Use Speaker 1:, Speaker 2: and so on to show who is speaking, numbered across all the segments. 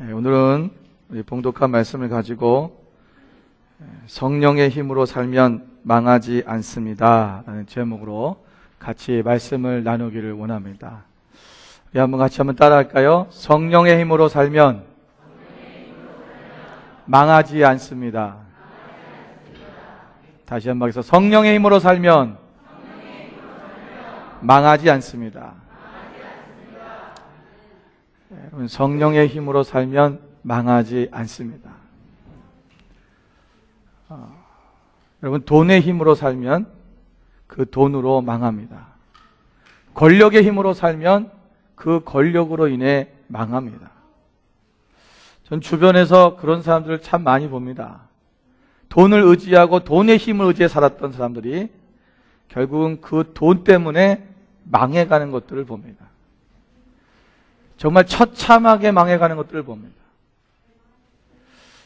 Speaker 1: 오늘은 우리 봉독한 말씀을 가지고 성령의 힘으로 살면 망하지 않습니다 라는 제목으로 같이 말씀을 나누기를 원합니다. 우리 한번 따라 할까요? 성령의 힘으로 살면 망하지 않습니다. 다시 한번 해서 성령의 힘으로 살면 망하지 않습니다. 여러분, 성령의 힘으로 살면 망하지 않습니다. 여러분, 돈의 힘으로 살면 그 돈으로 망합니다. 권력의 힘으로 살면 그 권력으로 인해 망합니다. 전 주변에서 그런 사람들을 참 많이 봅니다. 돈을 의지하고 돈의 힘을 의지해 살았던 사람들이 결국은 그 돈 때문에 망해가는 것들을 봅니다. 정말 처참하게 망해가는 것들을 봅니다.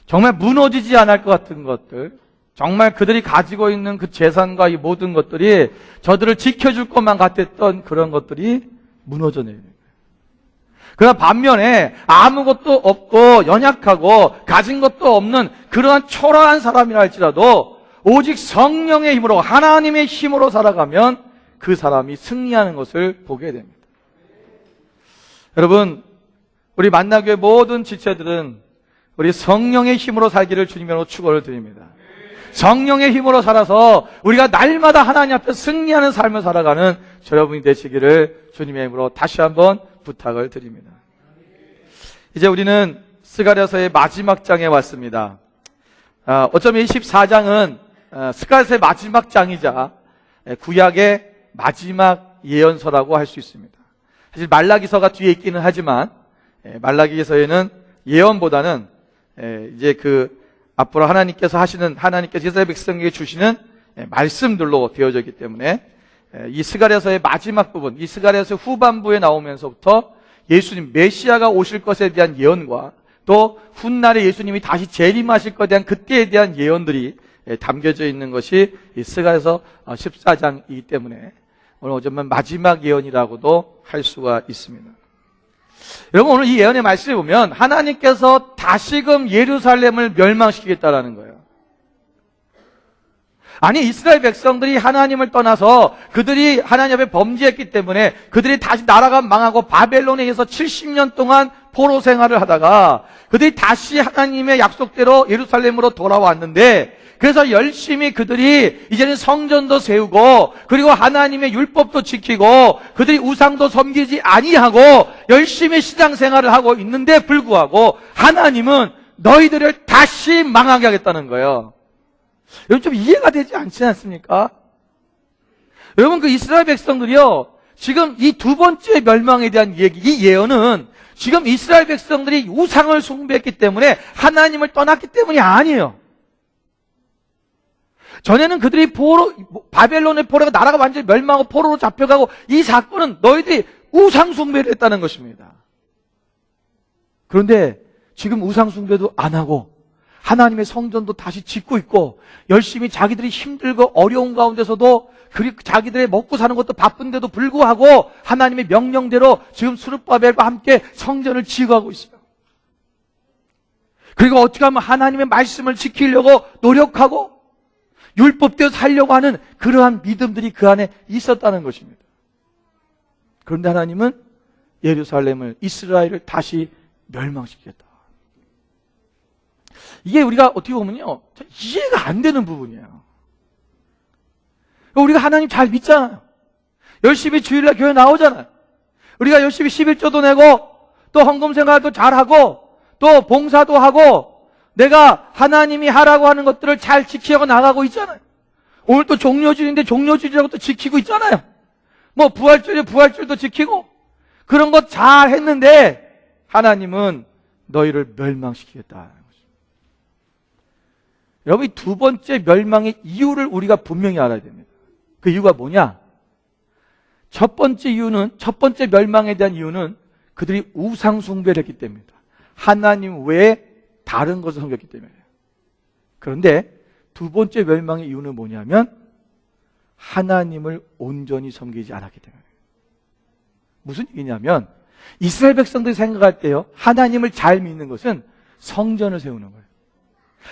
Speaker 1: 정말 무너지지 않을 것 같은 것들, 정말 그들이 가지고 있는 그 재산과 이 모든 것들이 저들을 지켜줄 것만 같았던 그런 것들이 무너져 내리는 거예요. 그러나 반면에 아무것도 없고 연약하고 가진 것도 없는 그러한 초라한 사람이라 할지라도 오직 성령의 힘으로, 하나님의 힘으로 살아가면 그 사람이 승리하는 것을 보게 됩니다. 여러분, 우리 만나교회 모든 지체들은 우리 성령의 힘으로 살기를 주님으로 축원을 드립니다. 성령의 힘으로 살아서 우리가 날마다 하나님 앞에 승리하는 삶을 살아가는 여러분이 되시기를 주님의 이름으로 다시 한번 부탁을 드립니다. 이제 우리는 스가랴서의 마지막 장에 왔습니다. 어쩌면 이 14장은 스가랴서의 마지막 장이자 구약의 마지막 예언서라고 할 수 있습니다. 사실 말라기서가 뒤에 있기는 하지만 말라기서에는 예언보다는 이제 앞으로 하나님께서 이스라엘 백성에게 주시는 말씀들로 되어져 있기 때문에 이 스가랴서의 마지막 부분, 이 스가랴서 후반부에 나오면서부터 예수님 메시아가 오실 것에 대한 예언과 또 훗날에 예수님이 다시 재림하실 것에 대한 그때에 대한 예언들이 담겨져 있는 것이 이 스가랴서 14장이기 때문에 오늘 어쩌면 마지막 예언이라고도 할 수가 있습니다. 여러분, 오늘 이 예언의 말씀을 보면 하나님께서 다시금 예루살렘을 멸망시키겠다라는 거예요. 아니, 이스라엘 백성들이 하나님을 떠나서 그들이 하나님 앞에 범죄했기 때문에 그들이 다시 나라가 망하고 바벨론에 의해서 70년 동안 포로 생활을 하다가 그들이 다시 하나님의 약속대로 예루살렘으로 돌아왔는데, 그래서 열심히 그들이 이제는 성전도 세우고 그리고 하나님의 율법도 지키고 그들이 우상도 섬기지 아니하고 열심히 신앙생활을 하고 있는데 불구하고 하나님은 너희들을 다시 망하게 하겠다는 거예요. 여러분, 좀 이해가 되지 않지 않습니까? 여러분, 그 이스라엘 백성들이요, 지금 이 두 번째 멸망에 대한 얘기, 이 예언은 지금 이스라엘 백성들이 우상을 숭배했기 때문에 하나님을 떠났기 때문이 아니에요. 전에는 그들이 바벨론의 포로가 나라가 완전히 멸망하고 포로로 잡혀가고 이 사건은 너희들이 우상 숭배를 했다는 것입니다. 그런데 지금 우상 숭배도 안 하고 하나님의 성전도 다시 짓고 있고 열심히 자기들이 힘들고 어려운 가운데서도 그리고 자기들의 먹고 사는 것도 바쁜데도 불구하고 하나님의 명령대로 지금 스룹바벨과 함께 성전을 지어가고 있어요. 그리고 어떻게 하면 하나님의 말씀을 지키려고 노력하고 율법대로 살려고 하는 그러한 믿음들이 그 안에 있었다는 것입니다. 그런데 하나님은 예루살렘을, 이스라엘을 다시 멸망시키겠다. 이게 우리가 어떻게 보면요, 이해가 안 되는 부분이에요. 우리가 하나님 잘 믿잖아요. 열심히 주일날 교회 나오잖아요. 우리가 열심히 11조도 내고 또 헌금 생활도 잘하고 또 봉사도 하고 내가 하나님이 하라고 하는 것들을 잘 지키고 나가고 있잖아요. 오늘 또 종료주일인데 종료주일이라고 또 지키고 있잖아요. 뭐 부활주일에 부활주일도 지키고 그런 것 잘 했는데 하나님은 너희를 멸망시키겠다. 여러분, 이 두 번째 멸망의 이유를 우리가 분명히 알아야 됩니다. 그 이유가 뭐냐? 첫 번째 멸망에 대한 이유는 그들이 우상 숭배를 했기 때문입니다. 하나님 외에 다른 것을 섬겼기 때문이에요. 그런데 두 번째 멸망의 이유는 뭐냐면 하나님을 온전히 섬기지 않았기 때문이에요. 무슨 얘기냐면 이스라엘 백성들이 생각할 때요, 하나님을 잘 믿는 것은 성전을 세우는 거예요.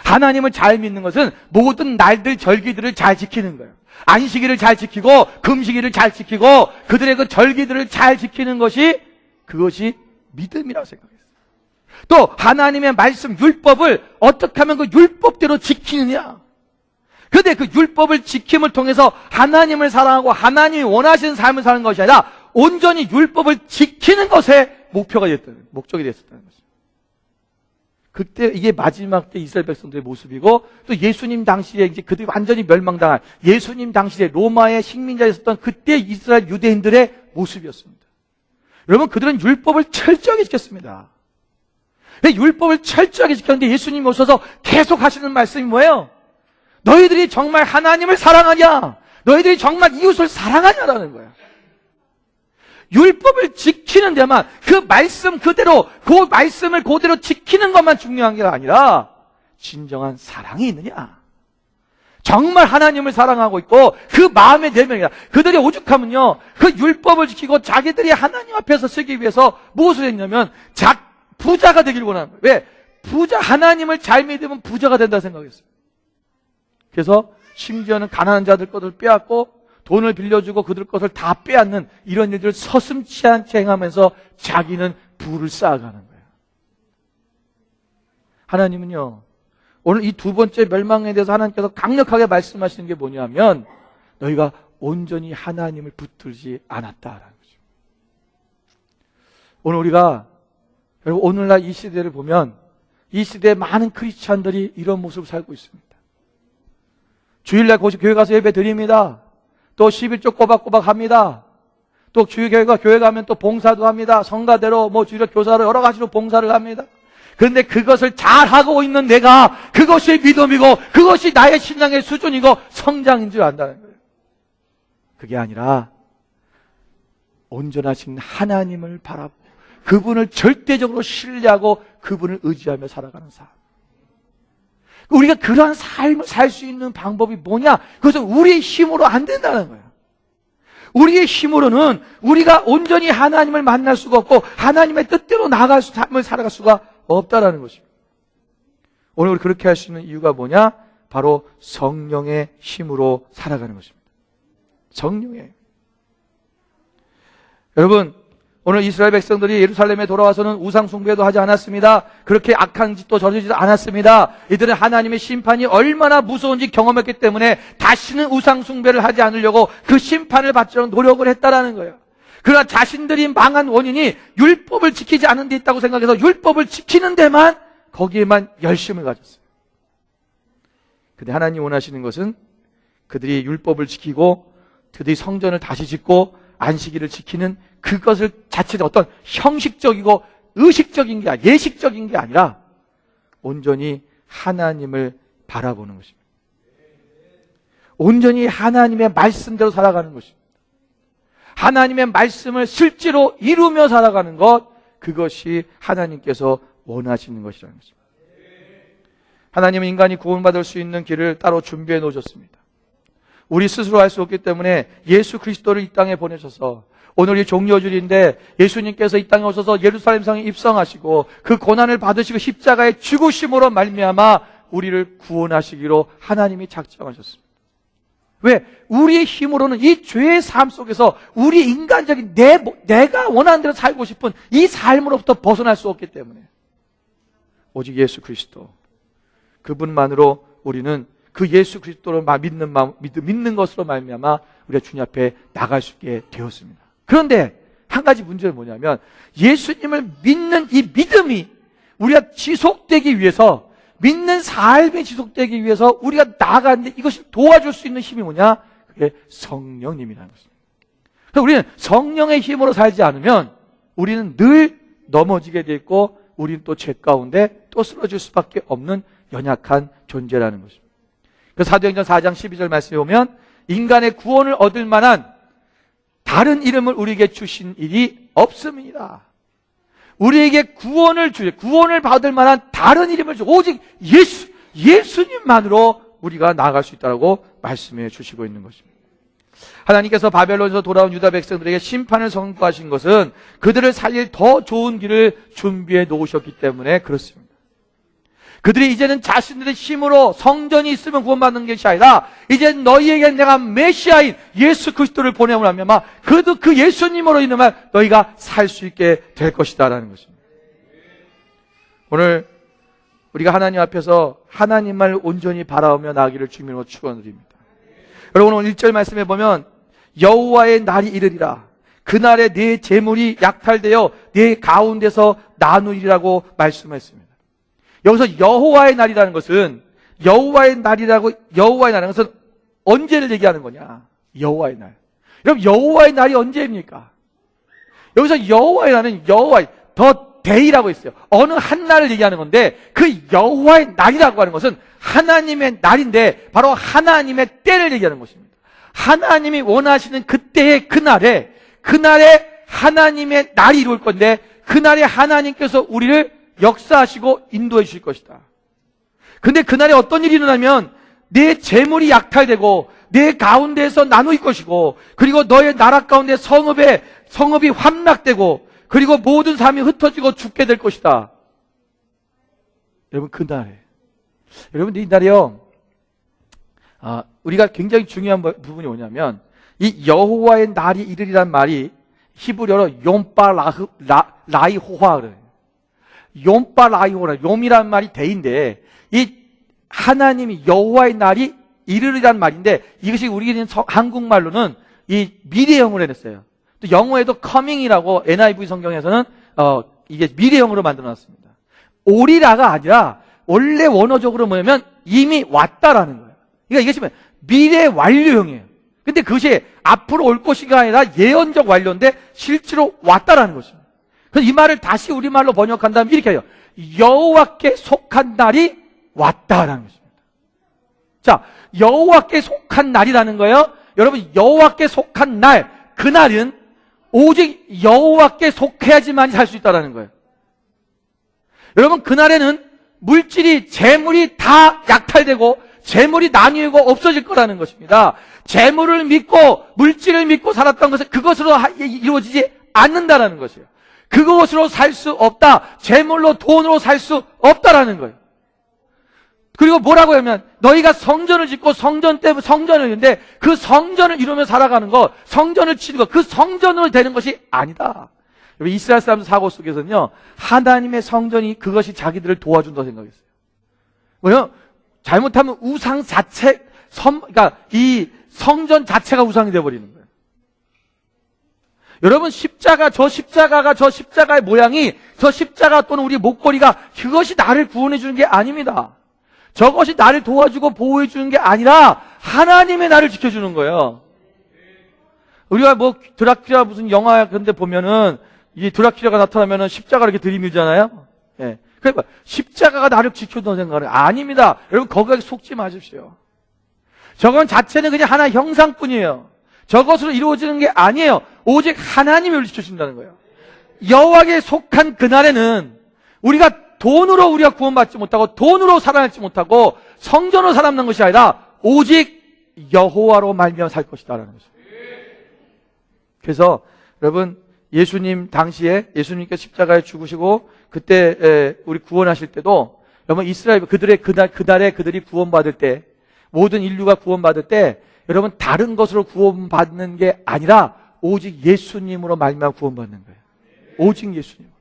Speaker 1: 하나님을 잘 믿는 것은 모든 날들 절기들을 잘 지키는 거예요. 안식일을 잘 지키고 금식일을 잘 지키고 그들의 그 절기들을 잘 지키는 것이, 그것이 믿음이라고 생각했어요. 또 하나님의 말씀 율법을 어떻게 하면 그 율법대로 지키느냐. 그런데 그 율법을 지킴을 통해서 하나님을 사랑하고 하나님이 원하시는 삶을 사는 것이 아니라 온전히 율법을 지키는 것에 목적이 됐었다는 거죠. 그때 이게 마지막 때 이스라엘 백성들의 모습이고, 또 예수님 당시에 이제 그들이 완전히 멸망당한 예수님 당시에 로마의 식민자에 있었던 그때 이스라엘 유대인들의 모습이었습니다. 여러분, 그들은 율법을 철저하게 지켰습니다. 율법을 철저하게 지켰는데 예수님이 오셔서 계속 하시는 말씀이 뭐예요? 너희들이 정말 하나님을 사랑하냐? 너희들이 정말 이웃을 사랑하냐라는 거예요. 율법을 지키는 데만, 그 말씀 그대로, 그 말씀을 그대로 지키는 것만 중요한 게 아니라 진정한 사랑이 있느냐. 정말 하나님을 사랑하고 있고 그 마음의 내면이다. 그들이 오죽하면요, 그 율법을 지키고 자기들이 하나님 앞에서 쓰기 위해서 무엇을 했냐면 부자가 되길 원하는 거예요. 왜? 하나님을 잘 믿으면 부자가 된다 생각했어요. 그래서 심지어는 가난한 자들 것을 빼앗고 돈을 빌려주고 그들 것을 다 빼앗는 이런 일들을 서슴지 않게 행하면서 자기는 부를 쌓아가는 거예요. 하나님은요, 오늘 이 두 번째 멸망에 대해서 하나님께서 강력하게 말씀하시는 게 뭐냐면, 너희가 온전히 하나님을 붙들지 않았다라는 거죠. 오늘 우리가, 여러분, 오늘날 이 시대를 보면 이 시대에 많은 크리스찬들이 이런 모습을 살고 있습니다. 주일날 교회 가서 예배 드립니다. 또 11조 꼬박꼬박 합니다. 또 교회 가면 또 봉사도 합니다. 성가대로 주일날 교사로 여러 가지로 봉사를 합니다. 그런데 그것을 잘하고 있는 내가 그것이 믿음이고 그것이 나의 신앙의 수준이고 성장인 줄 안다는 거예요. 그게 아니라 온전하신 하나님을 바라보고 그분을 절대적으로 신뢰하고 그분을 의지하며 살아가는 삶. 우리가 그러한 삶을 살 수 있는 방법이 뭐냐? 그것은 우리의 힘으로 안 된다는 거예요. 우리의 힘으로는 우리가 온전히 하나님을 만날 수가 없고 하나님의 뜻대로 나아갈 삶을 살아갈 수가 없다라는 것입니다. 오늘 우리 그렇게 할 수 있는 이유가 뭐냐? 바로 성령의 힘으로 살아가는 것입니다. 성령의. 여러분, 오늘 이스라엘 백성들이 예루살렘에 돌아와서는 우상 숭배도 하지 않았습니다. 그렇게 악한 짓도 저지르지 않았습니다. 이들은 하나님의 심판이 얼마나 무서운지 경험했기 때문에 다시는 우상 숭배를 하지 않으려고 그 심판을 받으려고 노력을 했다라는 거예요. 그러나 자신들이 망한 원인이 율법을 지키지 않은 데 있다고 생각해서 율법을 지키는 데만, 거기에만 열심을 가졌어요. 근데 하나님 원하시는 것은 그들이 율법을 지키고 그들이 성전을 다시 짓고 안식일을 지키는 그것을 자체는 어떤 형식적이고 의식적인 게 아니라, 예식적인 게 아니라 온전히 하나님을 바라보는 것입니다. 온전히 하나님의 말씀대로 살아가는 것입니다. 하나님의 말씀을 실제로 이루며 살아가는 것, 그것이 하나님께서 원하시는 것이라는 것입니다. 하나님은 인간이 구원받을 수 있는 길을 따로 준비해 놓으셨습니다. 우리 스스로 할 수 없기 때문에 예수 그리스도를 이 땅에 보내셔서, 오늘이 종려주일인데 예수님께서 이 땅에 오셔서 예루살렘 성에 입성하시고 그 고난을 받으시고 십자가의 죽으심으로 말미암아 우리를 구원하시기로 하나님이 작정하셨습니다. 왜? 우리의 힘으로는 이 죄의 삶 속에서 우리 인간적인 내가 원하는 대로 살고 싶은 이 삶으로부터 벗어날 수 없기 때문에 오직 예수 그리스도, 그분만으로 우리는 그 예수 그리스도를 믿는 것으로 말미암아 우리가 주님 앞에 나갈 수 있게 되었습니다. 그런데 한 가지 문제는 뭐냐면, 예수님을 믿는 이 믿음이 우리가 지속되기 위해서, 믿는 삶이 지속되기 위해서 우리가 나아가는데 이것을 도와줄 수 있는 힘이 뭐냐? 그게 성령님이라는 것입니다. 그래서 우리는 성령의 힘으로 살지 않으면 우리는 늘 넘어지게 돼 있고 우리는 또 죄 가운데 또 쓰러질 수밖에 없는 연약한 존재라는 것입니다. 그 사도행전 4장 12절 말씀에 보면, 인간의 구원을 얻을 만한 다른 이름을 우리에게 주신 일이 없음이니라. 우리에게 구원을 받을 만한 다른 이름을 주고 오직 예수님만으로 우리가 나아갈 수 있다고 말씀해 주시고 있는 것입니다. 하나님께서 바벨론에서 돌아온 유다 백성들에게 심판을 선고하신 것은 그들을 살릴 더 좋은 길을 준비해 놓으셨기 때문에 그렇습니다. 그들이 이제는 자신들의 힘으로 성전이 있으면 구원받는 것이 아니라 이제 너희에게 내가 메시아인 예수 그리스도를 보내고 나면 그 예수님으로 인하여 너희가 살 수 있게 될 것이다 라는 것입니다. 오늘 우리가 하나님 앞에서 하나님만을 온전히 바라보며 나아가기를 주님으로 축원드립니다. 여러분 오늘 1절 말씀에 보면 여호와의 날이 이르리라 그날에 네 재물이 약탈되어 네 가운데서 나누리라고 말씀했습니다. 여기서 여호와의 날이라는 것은 여호와의 날이라는 것은 언제를 얘기하는 거냐? 여호와의 날. 여러분 여호와의 날이 언제입니까? 여기서 여호와의 날은 여호와의 더 데이라고 있어요. 어느 한 날을 얘기하는 건데 그 여호와의 날이라고 하는 것은 하나님의 날인데 바로 하나님의 때를 얘기하는 것입니다. 하나님이 원하시는 그때의 그날에 하나님의 날이 이룰 건데 그날에 하나님께서 우리를 역사하시고 인도해 주실 것이다. 근데 그날에 어떤 일이 일어나면 내 재물이 약탈되고 내 가운데에서 나누일 것이고 그리고 너의 나라 가운데 성읍이 함락되고 그리고 모든 삶이 흩어지고 죽게 될 것이다. 여러분 그날에 여러분 이 날에요 우리가 굉장히 중요한 부분이 뭐냐면 이 여호와의 날이 이르리란 말이 히브리어로 욤바라이호화 그래요. 욤바라이호라 욤이란 말이 대인데 이 하나님이 여호와의 날이 이르리란 말인데 이것이 우리는 한국말로는 이 미래형으로 해냈어요. 또 영어에도 coming이라고 NIV 성경에서는 이게 미래형으로 만들어놨습니다. 오리라가 아니라 원래 원어적으로 뭐냐면 이미 왔다라는 거예요. 그러니까 이것이 미래 완료형이에요. 근데 그것이 앞으로 올 것이가 아니라 예언적 완료인데 실제로 왔다라는 것입니다. 그래서 이 말을 다시 우리말로 번역한다면 이렇게 해요. 여호와께 속한 날이 왔다라는 것입니다. 자, 여호와께 속한 날이라는 거예요. 여러분 여호와께 속한 날, 그날은 오직 여호와께 속해야지만 살 수 있다는 거예요. 여러분 그날에는 물질이 재물이 다 약탈되고 재물이 나뉘고 없어질 거라는 것입니다. 재물을 믿고 물질을 믿고 살았던 것은 그것으로 이루어지지 않는다라는 것이에요. 그것으로 살 수 없다. 재물로 돈으로 살 수 없다라는 거예요. 그리고 뭐라고 하면 너희가 성전을 짓고 성전 때문에 성전을 이루는데 그 성전을 이루며 살아가는 것, 성전을 치는 것, 그 성전으로 되는 것이 아니다. 이스라엘 사람들 사고 속에서는요 하나님의 성전이 그것이 자기들을 도와준다고 생각했어요. 왜냐면 잘못하면 우상 자체, 그러니까 이 성전 자체가 우상이 되어버리는 거예요. 여러분 저 십자가의 모양이 저 십자가 또는 우리 목걸이가 그것이 나를 구원해 주는 게 아닙니다. 저것이 나를 도와주고 보호해 주는 게 아니라 하나님의 나를 지켜주는 거예요. 우리가 드라큘라 무슨 영화 그런데 보면은 이 드라큘라가 나타나면은 십자가 이렇게 들이밀잖아요. 예. 그러니까 십자가가 나를 지켜준다고 생각을 아닙니다. 여러분 거기에 속지 마십시오. 저건 자체는 그냥 하나의 형상뿐이에요. 저것으로 이루어지는 게 아니에요. 오직 하나님이 우리를 지켜준다는 거예요. 여호와께 속한 그날에는 돈으로 우리가 구원받지 못하고 돈으로 살아남지 못하고 성전으로 살아남는 것이 아니라 오직 여호와로 말미암아 살 것이다라는 것입니다. 그래서 여러분 예수님 당시에 예수님께서 십자가에 죽으시고 그때 우리 구원하실 때도 여러분 이스라엘 그날에 그들이 구원받을 때 모든 인류가 구원받을 때 여러분 다른 것으로 구원받는 게 아니라 오직 예수님으로 말미암아 구원받는 거예요. 오직 예수님.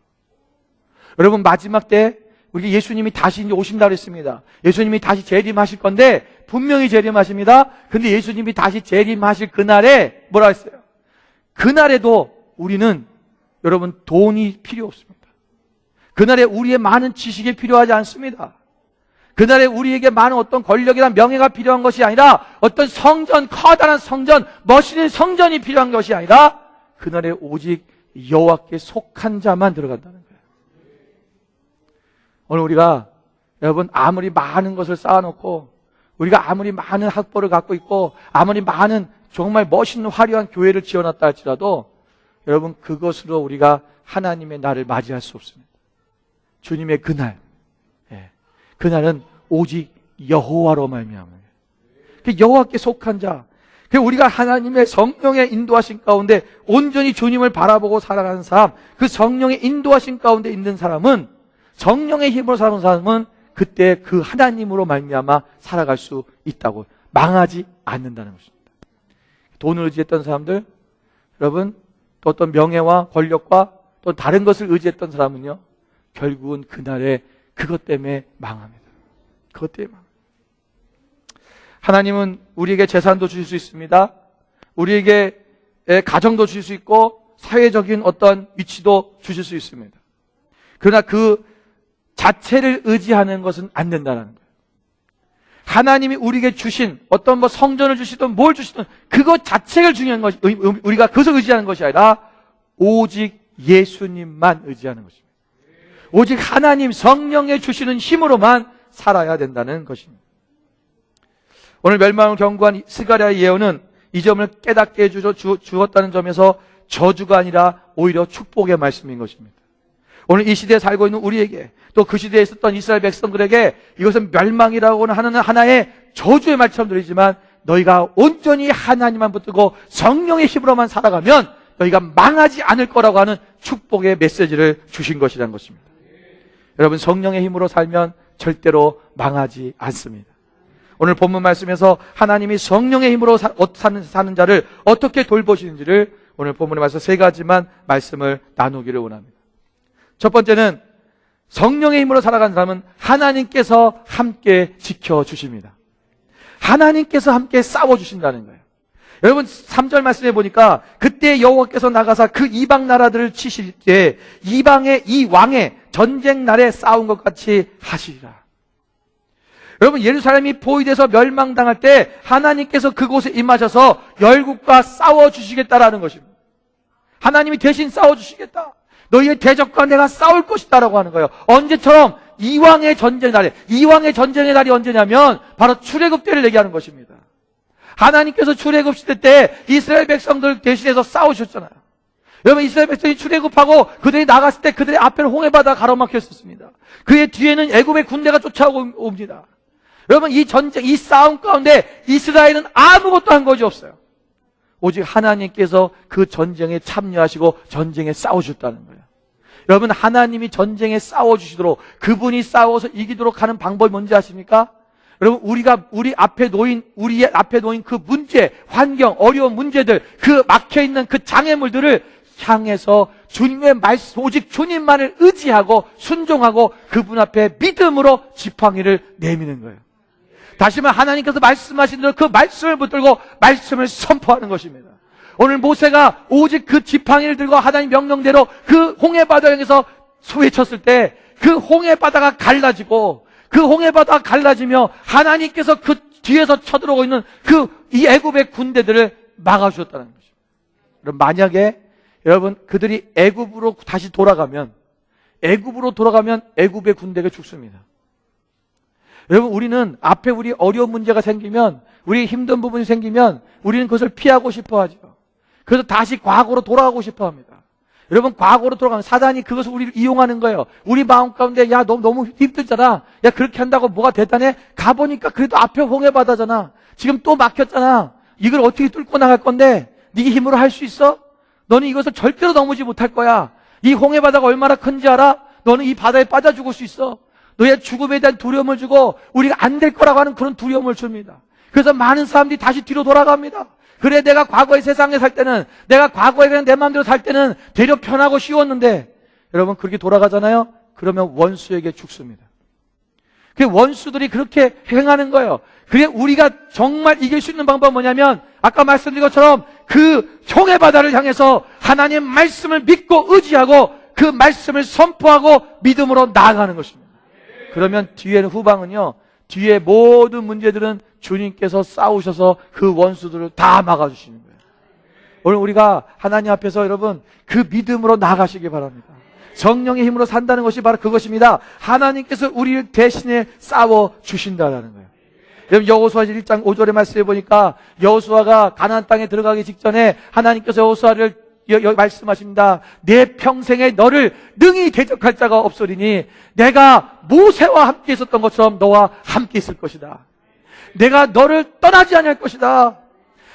Speaker 1: 여러분 마지막 때 우리 예수님이 다시 이제 오신다고 했습니다. 예수님이 다시 재림하실 건데 분명히 재림하십니다. 근데 예수님이 다시 재림하실 그날에 뭐라 했어요? 그날에도 우리는 여러분 돈이 필요 없습니다. 그날에 우리의 많은 지식이 필요하지 않습니다. 그날에 우리에게 많은 어떤 권력이나 명예가 필요한 것이 아니라 어떤 성전, 커다란 성전, 멋있는 성전이 필요한 것이 아니라 그날에 오직 여호와께 속한 자만 들어간다는 거예요. 오늘 우리가 여러분 아무리 많은 것을 쌓아놓고 우리가 아무리 많은 학벌을 갖고 있고 아무리 많은 정말 멋있는 화려한 교회를 지어놨다 할지라도 여러분 그것으로 우리가 하나님의 날을 맞이할 수 없습니다. 주님의 그날, 그날은 오직 여호와로 말미암아요. 여호와께 속한 자, 우리가 하나님의 성령의 인도하신 가운데 온전히 주님을 바라보고 살아가는 사람, 그 성령의 인도하신 가운데 있는 사람은, 성령의 힘으로 사는 사람은 그때 그 하나님으로 말미암아 살아갈 수 있다고, 망하지 않는다는 것입니다. 돈을 의지했던 사람들, 여러분, 또 어떤 명예와 권력과 또 다른 것을 의지했던 사람은요, 결국은 그날에 그것 때문에 망합니다. 그것 때문에 망합니다. 하나님은 우리에게 재산도 주실 수 있습니다. 우리에게 가정도 주실 수 있고 사회적인 어떤 위치도 주실 수 있습니다. 그러나 그 자체를 의지하는 것은 안 된다는 거예요. 하나님이 우리에게 주신 어떤 뭐 성전을 주시든 뭘 주시든 그것 자체가 중요한 것이, 우리가 그것을 의지하는 것이 아니라 오직 예수님만 의지하는 것입니다. 오직 하나님 성령의 주시는 힘으로만 살아야 된다는 것입니다. 오늘 멸망을 경고한 스가랴의 예언은 이 점을 깨닫게 주었다는 점에서 저주가 아니라 오히려 축복의 말씀인 것입니다. 오늘 이 시대에 살고 있는 우리에게, 또 그 시대에 있었던 이스라엘 백성들에게 이것은 멸망이라고 하는 하나의 저주의 말처럼 들리지만, 너희가 온전히 하나님만 붙들고 성령의 힘으로만 살아가면 너희가 망하지 않을 거라고 하는 축복의 메시지를 주신 것이라는 것입니다. 여러분, 성령의 힘으로 살면 절대로 망하지 않습니다. 오늘 본문 말씀에서 하나님이 성령의 힘으로 사는 자를 어떻게 돌보시는지를 오늘 본문에 말씀 세 가지만 말씀을 나누기를 원합니다. 첫 번째는 성령의 힘으로 살아가는 사람은 하나님께서 함께 지켜주십니다. 하나님께서 함께 싸워주신다는 거예요. 여러분, 3절 말씀해 보니까 그때 여호와께서 나가사 그 이방 나라들을 치실 때 이방의 이 왕의 전쟁 날에 싸운 것 같이 하시리라. 여러분, 예루살렘이 포위돼서 멸망당할 때 하나님께서 그곳에 임하셔서 열국과 싸워주시겠다라는 것입니다. 하나님이 대신 싸워주시겠다. 너희의 대적과 내가 싸울 것이다라고 하는 거예요. 언제처럼? 이왕의 전쟁의 날에. 이왕의 전쟁의 날이 언제냐면 바로 출애굽 때를 얘기하는 것입니다. 하나님께서 출애굽 시대 때 이스라엘 백성들 대신해서 싸우셨잖아요. 여러분, 이스라엘 백성이 출애굽하고 그들이 나갔을 때 그들의 앞에는 홍해바다가 가로막혀 있었습니다. 그의 뒤에는 애굽의 군대가 쫓아오고 옵니다. 여러분, 이 전쟁, 이 싸움 가운데 이스라엘은 아무것도 한 것이 없어요. 오직 하나님께서 그 전쟁에 참여하시고 전쟁에 싸워주셨다는 거예요. 여러분, 하나님이 전쟁에 싸워주시도록, 그분이 싸워서 이기도록 하는 방법이 뭔지 아십니까? 여러분, 우리 앞에 놓인 그 문제, 환경, 어려운 문제들, 그 막혀있는 그 장애물들을 향해서 주님의 말씀, 오직 주님만을 의지하고 순종하고 그분 앞에 믿음으로 지팡이를 내미는 거예요. 다시 말해, 하나님께서 말씀하신 대로 그 말씀을 붙들고 말씀을 선포하는 것입니다. 오늘 모세가 오직 그 지팡이를 들고 하나님 명령대로 그 홍해바다 향해서 소리쳤을 때 그 홍해바다가 갈라지고, 그 홍해바다가 갈라지며 하나님께서 그 뒤에서 쳐들어오고 있는 이 애굽의 군대들을 막아주셨다는 것입니다. 그럼 만약에 여러분, 그들이 애굽으로 다시 돌아가면 애굽의 군대가 죽습니다. 여러분, 우리는 앞에 우리 어려운 문제가 생기면, 우리 힘든 부분이 생기면 우리는 그것을 피하고 싶어 하죠. 그래서 다시 과거로 돌아가고 싶어 합니다. 여러분, 과거로 돌아가면 사단이 그것을 우리를 이용하는 거예요. 우리 마음 가운데, 야, 너 너무 힘들잖아. 야, 그렇게 한다고 뭐가 대단해? 가보니까 그래도 앞에 홍해바다잖아. 지금 또 막혔잖아. 이걸 어떻게 뚫고 나갈 건데? 네 힘으로 할 수 있어? 너는 이것을 절대로 넘지 못할 거야. 이 홍해바다가 얼마나 큰지 알아? 너는 이 바다에 빠져 죽을 수 있어. 너의 죽음에 대한 두려움을 주고 우리가 안 될 거라고 하는 그런 두려움을 줍니다. 그래서 많은 사람들이 다시 뒤로 돌아갑니다. 그래, 내가 과거의 세상에 살 때는, 내가 과거에 그냥 내 마음대로 살 때는 되려 편하고 쉬웠는데, 여러분, 그렇게 돌아가잖아요? 그러면 원수에게 죽습니다. 그 원수들이 그렇게 행하는 거예요. 그래, 우리가 정말 이길 수 있는 방법은 뭐냐면, 아까 말씀드린 것처럼 그 홍해바다를 향해서 하나님의 말씀을 믿고 의지하고 그 말씀을 선포하고 믿음으로 나아가는 것입니다. 그러면 뒤에는 후방은요, 뒤에 모든 문제들은 주님께서 싸우셔서 그 원수들을 다 막아주시는 거예요. 오늘 우리가 하나님 앞에서 여러분 그 믿음으로 나아가시기 바랍니다. 성령의 힘으로 산다는 것이 바로 그것입니다. 하나님께서 우리를 대신에 싸워주신다는 거예요. 여러분, 여호수아 1장 5절의 말씀해 보니까 여호수아가 가나안 땅에 들어가기 직전에 하나님께서 여호수아를 말씀하십니다. 내 평생에 너를 능히 대적할 자가 없으리니 내가 모세와 함께 있었던 것처럼 너와 함께 있을 것이다. 내가 너를 떠나지 않을 것이다.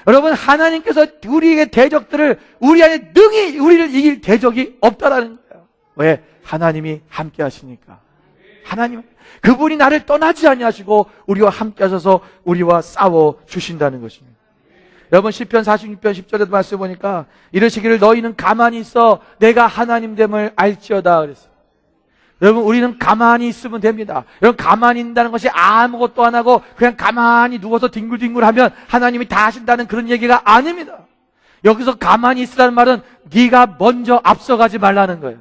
Speaker 1: 여러분, 하나님께서 우리의 대적들을 우리 안에 능히 우리를 이길 대적이 없다라는 거예요. 왜? 하나님이 함께 하시니까. 하나님, 그분이 나를 떠나지 아니하시고 우리와 함께 하셔서 우리와 싸워 주신다는 것입니다. 여러분, 시편 46편 10절에도 말씀 보니까 이르시기를 너희는 가만히 있어 내가 하나님됨을 알지어다 그랬어요. 여러분, 우리는 가만히 있으면 됩니다. 여러분, 가만히 있다는 것이 아무것도 안 하고 그냥 가만히 누워서 뒹굴뒹굴하면 하나님이 다 하신다는 그런 얘기가 아닙니다. 여기서 가만히 있으라는 말은 네가 먼저 앞서가지 말라는 거예요.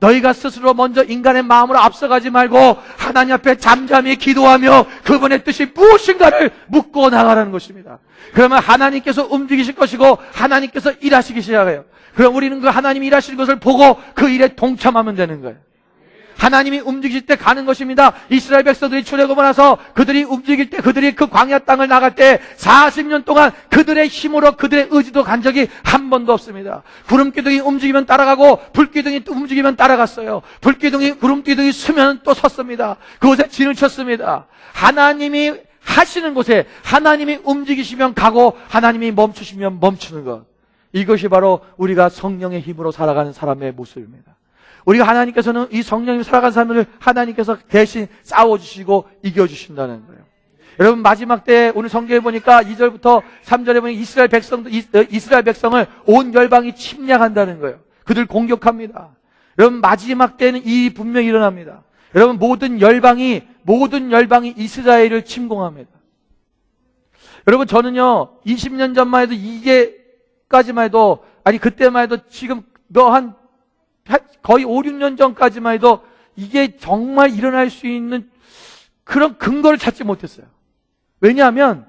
Speaker 1: 너희가 스스로 먼저 인간의 마음으로 앞서가지 말고 하나님 앞에 잠잠히 기도하며 그분의 뜻이 무엇인가를 묻고 나가라는 것입니다. 그러면 하나님께서 움직이실 것이고 하나님께서 일하시기 시작해요. 그럼 우리는 그 하나님이 일하시는 것을 보고 그 일에 동참하면 되는 거예요. 하나님이 움직이실 때 가는 것입니다. 이스라엘 백성들이 출애굽을 나서 그들이 움직일 때, 그들이 그 광야 땅을 나갈 때 40년 동안 그들의 힘으로 그들의 의지도 간 적이 한 번도 없습니다. 구름기둥이 움직이면 따라가고 불기둥이 또 움직이면 따라갔어요. 불기둥이 구름기둥이 서면 또 섰습니다. 그곳에 진을 쳤습니다. 하나님이 하시는 곳에 하나님이 움직이시면 가고 하나님이 멈추시면 멈추는 것. 이것이 바로 우리가 성령의 힘으로 살아가는 사람의 모습입니다. 우리가 하나님께서는 이 성령이 살아간 삶을 하나님께서 대신 싸워주시고 이겨주신다는 거예요. 여러분, 마지막 때 오늘 성경에 보니까 2절부터 3절에 보니 이스라엘 백성을 온 열방이 침략한다는 거예요. 그들 공격합니다. 여러분, 마지막 때는 이 분명히 일어납니다. 여러분, 모든 열방이 이스라엘을 침공합니다. 여러분, 저는요 20년 전만 해도 이게까지만 해도 그때만 해도 지금 거의 5, 6년 전까지만 해도 이게 정말 일어날 수 있는 그런 근거를 찾지 못했어요. 왜냐하면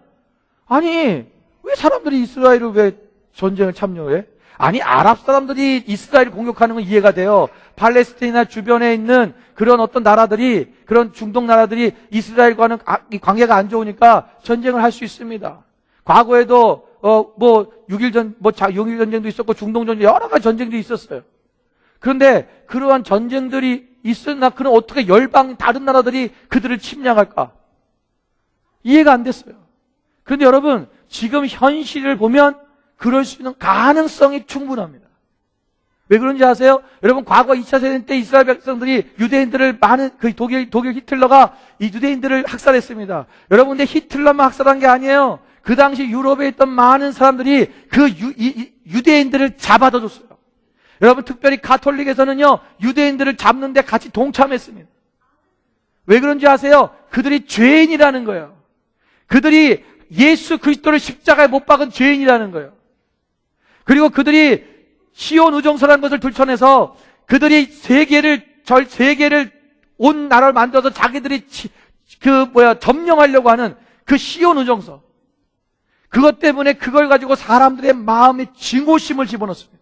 Speaker 1: 왜 사람들이 이스라엘을 왜 전쟁을 참여해? 아랍 사람들이 이스라엘을 공격하는 건 이해가 돼요. 팔레스타인 주변에 있는 그런 어떤 나라들이, 그런 중동 나라들이 이스라엘과는 관계가 안 좋으니까 전쟁을 할 수 있습니다. 과거에도 6.1 전쟁도 있었고 중동 전쟁 여러 가지 전쟁도 있었어요. 그런데 그러한 전쟁들이 있으나 그럼 어떻게 다른 나라들이 그들을 침략할까? 이해가 안 됐어요. 그런데 여러분, 지금 현실을 보면 그럴 수 있는 가능성이 충분합니다. 왜 그런지 아세요? 여러분, 과거 2차 세대 때 이스라엘 백성들이 유대인들을 독일 히틀러가 이 유대인들을 학살했습니다. 여러분, 근데 히틀러만 학살한 게 아니에요. 그 당시 유럽에 있던 많은 사람들이 그 유대인들을 잡아다 줬어요. 여러분, 특별히 가톨릭에서는요 유대인들을 잡는데 같이 동참했습니다. 왜 그런지 아세요? 그들이 죄인이라는 거예요. 그들이 예수 그리스도를 십자가에 못 박은 죄인이라는 거예요. 그리고 그들이 시온 우정서라는 것을 들춰내서 그들이 세계를 온 나라를 만들어서 자기들이 점령하려고 하는 그 시온 우정서, 그것 때문에 그걸 가지고 사람들의 마음에 증오심을 집어넣습니다.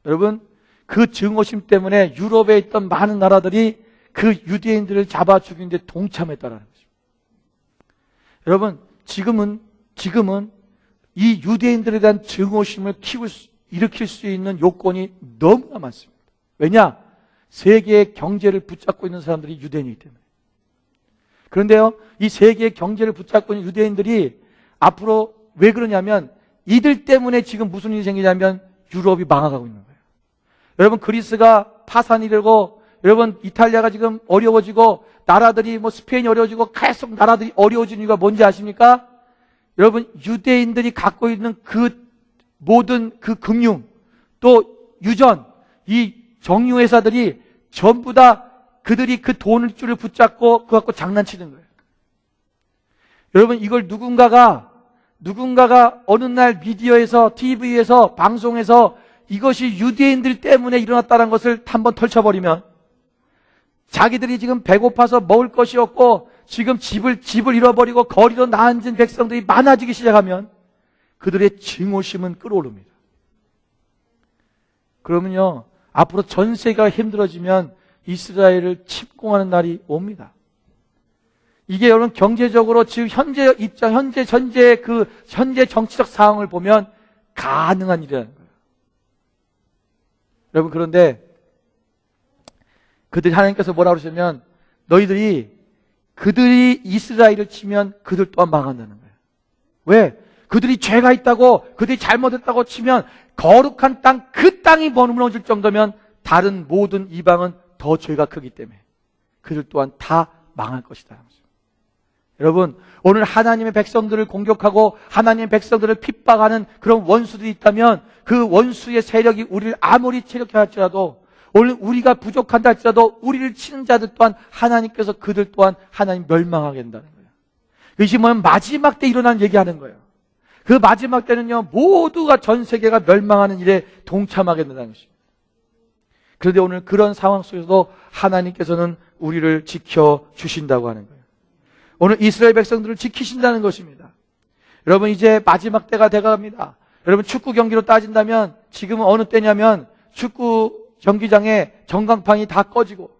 Speaker 1: 여러분, 그 증오심 때문에 유럽에 있던 많은 나라들이 그 유대인들을 잡아 죽이는 데 동참했다라는 것입니다. 여러분, 지금은 이 유대인들에 대한 증오심을 일으킬 수 있는 요건이 너무나 많습니다. 왜냐? 세계의 경제를 붙잡고 있는 사람들이 유대인이기 때문에. 그런데요, 이 세계의 경제를 붙잡고 있는 유대인들이 앞으로 왜 그러냐면 이들 때문에 지금 무슨 일이 생기냐면 유럽이 망해가고 있는 거예요. 여러분, 그리스가 파산이 되고, 여러분, 이탈리아가 지금 어려워지고, 나라들이 스페인이 어려워지고, 계속 나라들이 어려워지는 이유가 뭔지 아십니까? 여러분, 유대인들이 갖고 있는 그 모든 그 금융, 또 유전, 이 정유회사들이 전부 다 그들이 그 돈을 줄을 붙잡고 그거 갖고 장난치는 거예요. 여러분, 이걸 누군가가 어느 날 미디어에서, TV에서, 방송에서 이것이 유대인들 때문에 일어났다는 것을 한번 털쳐버리면, 자기들이 지금 배고파서 먹을 것이 없고 지금 집을 잃어버리고 거리로 나앉은 백성들이 많아지기 시작하면 그들의 증오심은 끌어오릅니다. 그러면요, 앞으로 전 세계가 힘들어지면 이스라엘을 침공하는 날이 옵니다. 이게 여러분, 경제적으로 지금 현재 정치적 상황을 보면 가능한 일이라는 거예요. 여러분, 그런데 하나님께서 뭐라고 그러시면 그들이 이스라엘을 치면 그들 또한 망한다는 거예요. 왜? 그들이 죄가 있다고, 그들이 잘못했다고 치면 거룩한 땅, 그 땅이 무너질 정도면 다른 모든 이방은 더 죄가 크기 때문에 그들 또한 다 망할 것이다. 여러분, 오늘 하나님의 백성들을 공격하고 하나님의 백성들을 핍박하는 그런 원수들이 있다면 그 원수의 세력이 우리를 아무리 체력해 할지라도, 오늘 우리가 부족한다 할지라도 우리를 치는 자들 또한 하나님께서 그들 또한 하나님 멸망하게 된다는 거예요. 이것이 뭐냐면 마지막 때 일어나는 얘기하는 거예요. 그 마지막 때는요, 모두가 전 세계가 멸망하는 일에 동참하게 된다는 것입니다. 그런데 오늘 그런 상황 속에서도 하나님께서는 우리를 지켜주신다고 하는 거예요. 오늘 이스라엘 백성들을 지키신다는 것입니다. 여러분, 이제 마지막 때가 돼갑니다. 여러분, 축구 경기로 따진다면 지금은 어느 때냐면 축구 경기장에 전광판이 다 꺼지고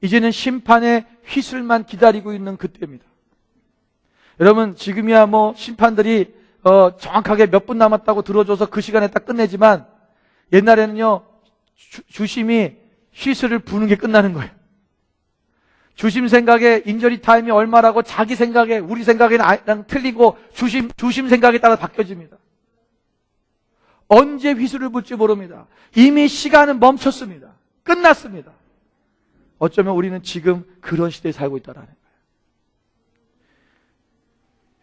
Speaker 1: 이제는 심판의 휘슬만 기다리고 있는 그때입니다. 여러분, 지금이야 뭐 심판들이 정확하게 몇 분 남았다고 들어줘서 그 시간에 딱 끝내지만 옛날에는요, 주심이 휘슬을 부는 게 끝나는 거예요. 주심 생각에 인저리 타임이 얼마라고 자기 생각에, 우리 생각에는 틀리고 주심 생각에 따라 바뀌어집니다. 언제 휘슬을 불지 모릅니다. 이미 시간은 멈췄습니다. 끝났습니다. 어쩌면 우리는 지금 그런 시대에 살고 있다는 거예요.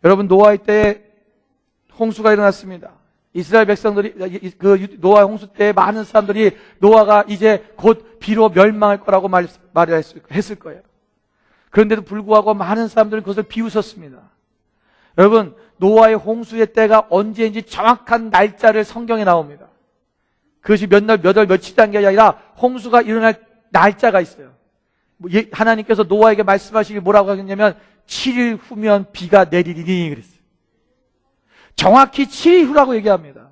Speaker 1: 여러분, 노아의 때에 홍수가 일어났습니다. 이스라엘 백성들이, 그 노아 홍수 때 많은 사람들이 노아가 이제 곧 비로 멸망할 거라고 했을 거예요. 그런데도 불구하고 많은 사람들은 그것을 비웃었습니다. 여러분, 노아의 홍수의 때가 언제인지 정확한 날짜를 성경에 나옵니다. 그것이 몇 날, 몇 월, 며칠이라는 게 아니라 홍수가 일어날 날짜가 있어요. 하나님께서 노아에게 말씀하시기 뭐라고 하겠냐면 7일 후면 비가 내리리니 그랬어요. 정확히 7일 후라고 얘기합니다.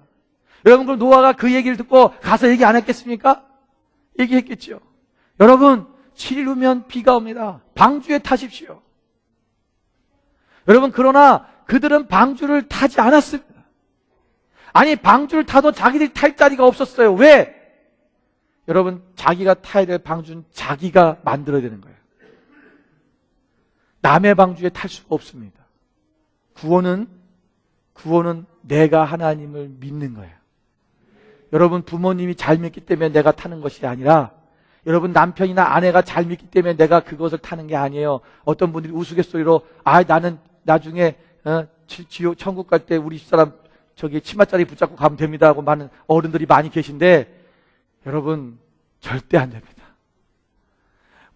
Speaker 1: 여러분, 그럼 노아가 그 얘기를 듣고 가서 얘기 안 했겠습니까? 얘기했겠죠. 여러분, 7일 후면 비가 옵니다. 방주에 타십시오. 여러분, 그러나 그들은 방주를 타지 않았습니다. 아니, 방주를 타도 자기들이 탈 자리가 없었어요. 왜? 여러분, 자기가 타야 될 방주는 자기가 만들어야 되는 거예요. 남의 방주에 탈 수가 없습니다. 구원은 내가 하나님을 믿는 거예요. 여러분, 부모님이 잘 믿기 때문에 내가 타는 것이 아니라, 여러분, 남편이나 아내가 잘 믿기 때문에 내가 그것을 타는 게 아니에요. 어떤 분들이 우스갯소리로 나는 나중에 지옥 천국 갈 때 우리 집사람 저기 치마자리 붙잡고 가면 됩니다 하고 많은 어른들이 많이 계신데, 여러분, 절대 안 됩니다.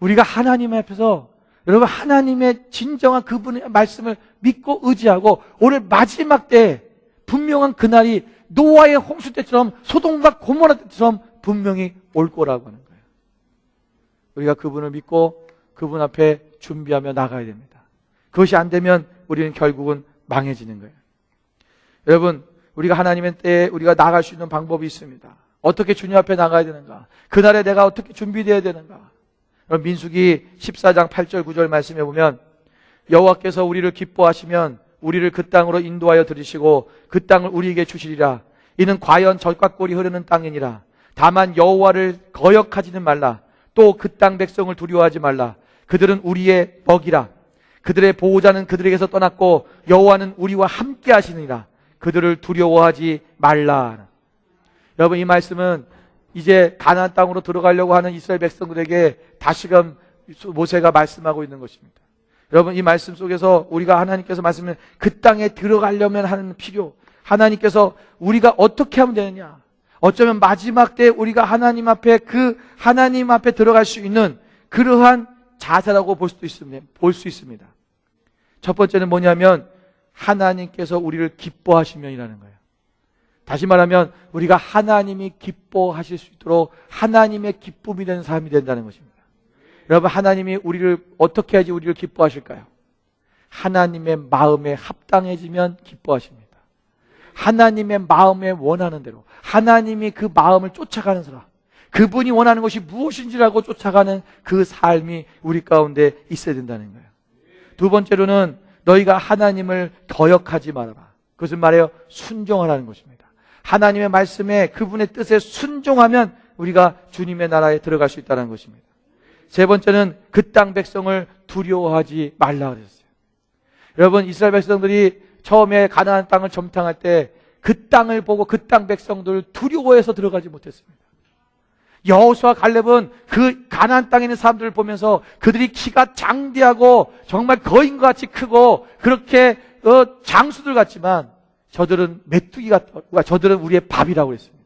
Speaker 1: 우리가 하나님 앞에서, 여러분, 하나님의 진정한 그분의 말씀을 믿고 의지하고 오늘 마지막 때 분명한 그날이 노아의 홍수 때처럼 소돔과 고모라 때처럼 분명히 올 거라고 하는 거예요. 우리가 그분을 믿고 그분 앞에 준비하며 나가야 됩니다. 그것이 안 되면 우리는 결국은 망해지는 거예요. 여러분, 우리가 하나님의 때에 우리가 나갈 수 있는 방법이 있습니다. 어떻게 주님 앞에 나가야 되는가? 그날에 내가 어떻게 준비되어야 되는가? 민수기 14장 8절 9절 말씀해 보면, 여호와께서 우리를 기뻐하시면 우리를 그 땅으로 인도하여 들이시고 그 땅을 우리에게 주시리라. 이는 과연 젖과 꿀이 흐르는 땅이니라. 다만 여호와를 거역하지는 말라. 또 그 땅 백성을 두려워하지 말라. 그들은 우리의 먹이라. 그들의 보호자는 그들에게서 떠났고 여호와는 우리와 함께 하시니라. 그들을 두려워하지 말라. 여러분, 이 말씀은 이제 가나안 땅으로 들어가려고 하는 이스라엘 백성들에게 다시금 모세가 말씀하고 있는 것입니다. 여러분, 이 말씀 속에서 우리가 하나님께서 말씀을 그 땅에 들어가려면 하는 필요, 하나님께서 우리가 어떻게 하면 되느냐, 어쩌면 마지막 때 우리가 하나님 앞에 들어갈 수 있는 그러한 자세라고 볼 수 있습니다. 첫 번째는 뭐냐면 하나님께서 우리를 기뻐하시면이라는 거예요. 다시 말하면 우리가 하나님이 기뻐하실 수 있도록 하나님의 기쁨이 되는 삶이 된다는 것입니다. 여러분, 하나님이 우리를 어떻게 해야지 우리를 기뻐하실까요? 하나님의 마음에 합당해지면 기뻐하십니다. 하나님의 마음에 원하는 대로, 하나님이 그 마음을 쫓아가는 사람, 그분이 원하는 것이 무엇인지라고 쫓아가는 그 삶이 우리 가운데 있어야 된다는 거예요. 두 번째로는 너희가 하나님을 거역하지 말아라. 그것은 말해요, 순종하라는 것입니다. 하나님의 말씀에 그분의 뜻에 순종하면 우리가 주님의 나라에 들어갈 수 있다는 것입니다. 세 번째는 그 땅 백성을 두려워하지 말라 그랬어요. 여러분, 이스라엘 백성들이 처음에 가나안 땅을 점탕할 때 그 땅을 보고 그 땅 백성들을 두려워해서 들어가지 못했습니다. 여호수아 갈렙은 그 가나안 땅에 있는 사람들을 보면서 그들이 키가 장대하고 정말 거인과 같이 크고 그렇게 장수들 같지만 저들은 메뚜기 같다. 저들은 우리의 밥이라고 그랬습니다.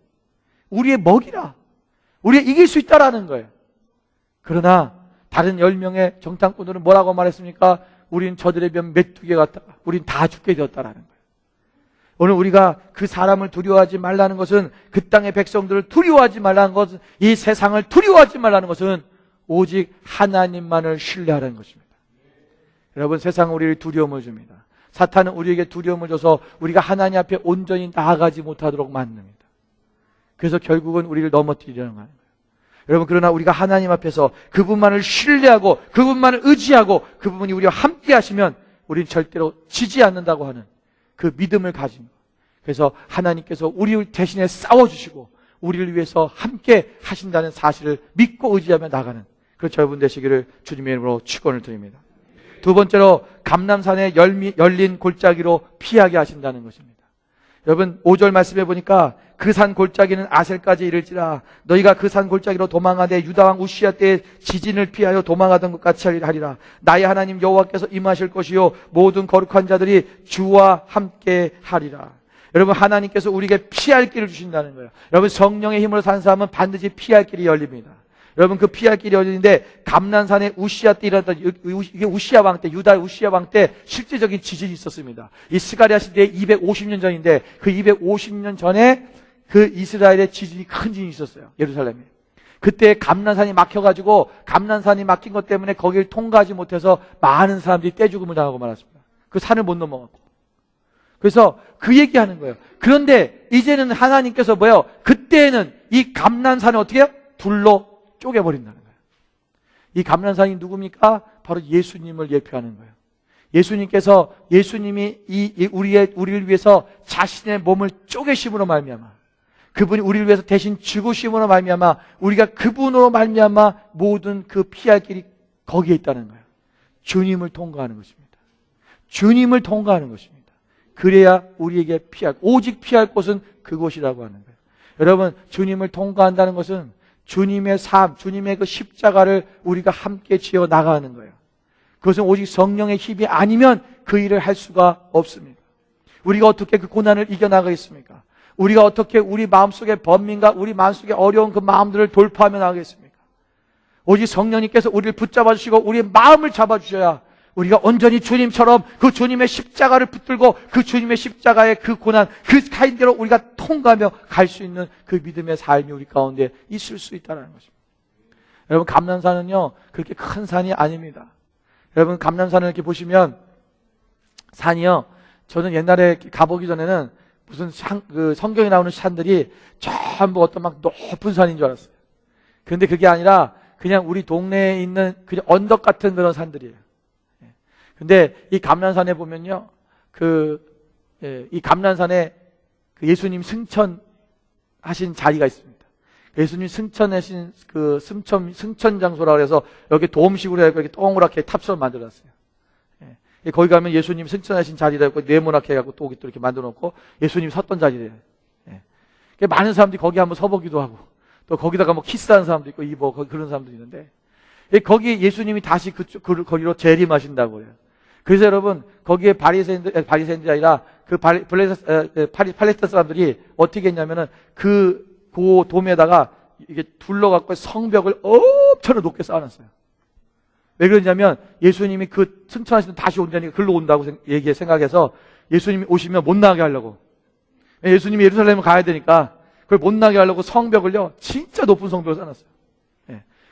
Speaker 1: 우리의 먹이라. 우리가 이길 수 있다라는 거예요. 그러나 다른 10명의 정탐꾼들은 뭐라고 말했습니까? 우린 저들의 면 메뚜기 같다. 우린 다 죽게 되었다라는 거예요. 오늘 우리가 그 사람을 두려워하지 말라는 것은, 그 땅의 백성들을 두려워하지 말라는 것은, 이 세상을 두려워하지 말라는 것은 오직 하나님만을 신뢰하라는 것입니다. 여러분, 세상은 우리를 두려움을 줍니다. 사탄은 우리에게 두려움을 줘서 우리가 하나님 앞에 온전히 나아가지 못하도록 만듭니다. 그래서 결국은 우리를 넘어뜨리려는 거예요. 여러분, 그러나 우리가 하나님 앞에서 그분만을 신뢰하고 그분만을 의지하고 그분이 우리와 함께 하시면 우리는 절대로 지지 않는다고 하는 그 믿음을 가진 것. 그래서 하나님께서 우리 대신에 싸워주시고 우리를 위해서 함께 하신다는 사실을 믿고 의지하며 나가는 그런 여러분 되시기를 주님의 이름으로 축원을 드립니다. 두 번째로, 감람산에 열린 골짜기로 피하게 하신다는 것입니다. 여러분, 5절 말씀해 보니까 그 산 골짜기는 아셀까지 이를지라 너희가 그 산 골짜기로 도망하되 유다왕 우시야 때에 지진을 피하여 도망하던 것 같이 하리라. 나의 하나님 여호와께서 임하실 것이요 모든 거룩한 자들이 주와 함께 하리라. 여러분, 하나님께서 우리에게 피할 길을 주신다는 거예요. 여러분, 성령의 힘으로 산 사람은 반드시 피할 길이 열립니다. 여러분, 그 피할 길이 열리는데 감난산에 우시야 때 일어났던, 이게 우시야 왕 때, 유다 우시야 왕 때 실제적인 지진이 있었습니다. 이 스가랴 시대에 250년 전인데 그 250년 전에 그 이스라엘의 지진이 큰 지진이 있었어요. 예루살렘에. 그때 감난산이 막혀가지고 감난산이 막힌 것 때문에 거기를 통과하지 못해서 많은 사람들이 떼죽음을 당하고 말았습니다. 그 산을 못 넘어갔고. 그래서 그 얘기하는 거예요. 그런데 이제는 하나님께서 뭐예요? 그때는 이 감난산을 어떻게 해요? 둘로 쪼개버린다는 거예요. 이 감난산이 누굽니까? 바로 예수님을 예표하는 거예요. 예수님이 우리를 위해서 자신의 몸을 쪼개심으로 말미암아, 그분이 우리를 위해서 대신 죽으심으로 말미암아, 우리가 그분으로 말미암아 모든 그 피할 길이 거기에 있다는 거예요. 주님을 통과하는 것입니다. 주님을 통과하는 것입니다. 그래야 우리에게 오직 피할 곳은 그곳이라고 하는 거예요. 여러분, 주님을 통과한다는 것은 주님의 삶, 주님의 그 십자가를 우리가 함께 지어 나가는 거예요. 그것은 오직 성령의 힘이 아니면 그 일을 할 수가 없습니다. 우리가 어떻게 그 고난을 이겨나가겠습니까? 우리가 어떻게 우리 마음속의 번민과 우리 마음속의 어려운 그 마음들을 돌파하며 나가겠습니까? 오직 성령님께서 우리를 붙잡아 주시고 우리의 마음을 잡아 주셔야 우리가 온전히 주님처럼 그 주님의 십자가를 붙들고 그 주님의 십자가의 그 고난, 그 가인대로 우리가 통과하며 갈 수 있는 그 믿음의 삶이 우리 가운데 있을 수 있다는 것입니다. 여러분, 감난산은요 그렇게 큰 산이 아닙니다. 여러분, 감난산을 이렇게 보시면 산이요, 저는 옛날에 가보기 전에는 무슨 그 성경에 나오는 산들이 전부 어떤 막 높은 산인 줄 알았어요. 그런데 그게 아니라 그냥 우리 동네에 있는 그냥 언덕 같은 그런 산들이에요. 근데 이 감난산에 보면요, 이 감난산에 그 예수님 승천하신 자리가 있습니다. 예수님 승천하신 그 승천 장소라고 해서 여기 도움식으로 해서 여기 동그랗게 탑처럼 만들어놨어요. 거기 가면 예수님 승천하신 자리라 해서 네모나게 해갖고 또 이렇게 만들어 놓고 예수님 섰던 자리래요. 많은 사람들이 거기 한번 서보기도 하고 또 거기다가 뭐 키스하는 사람도 있고 그런 사람도 있는데 거기 예수님이 다시 거기로 재림하신다고 해요. 그래서 여러분, 거기에 바리새인들이 아니라 그 팔레스타인 사람들이 어떻게 했냐면은 그 돔에다가 이게 둘러갖고 성벽을 엄청 높게 쌓아놨어요. 왜 그러냐면 예수님이 그 승천하시는 다시 온다니까 글로 온다고 생각해서 예수님이 오시면 못 나가게 하려고. 예수님이 예루살렘을 가야 되니까 그걸 못 나게 하려고 성벽을요 진짜 높은 성벽을 쌓아놨어요.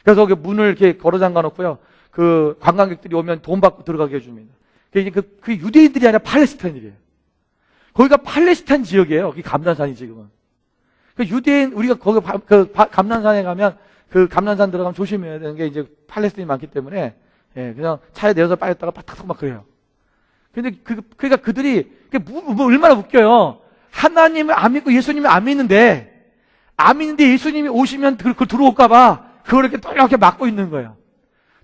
Speaker 1: 그래서 거기 문을 이렇게 걸어 잠가 놓고요, 그 관광객들이 오면 돈 받고 들어가게 해줍니다. 그 유대인들이 아니라 팔레스타인들이에요. 거기가 팔레스타인 지역이에요. 그 감난산이 지금은. 그 유대인, 우리가 거기 감난산에 가면 그 감난산 들어가면 조심해야 되는 게 이제 팔레스타인이 많기 때문에 그냥 차에 내려서 빠졌다가 탁탁 막 그래요. 근데 그러니까 그들이 얼마나 웃겨요. 하나님을 안 믿고 예수님을 안 믿는데 예수님이 오시면 그걸 들어올까봐 그걸 이렇게 또 이렇게 막고 있는 거예요.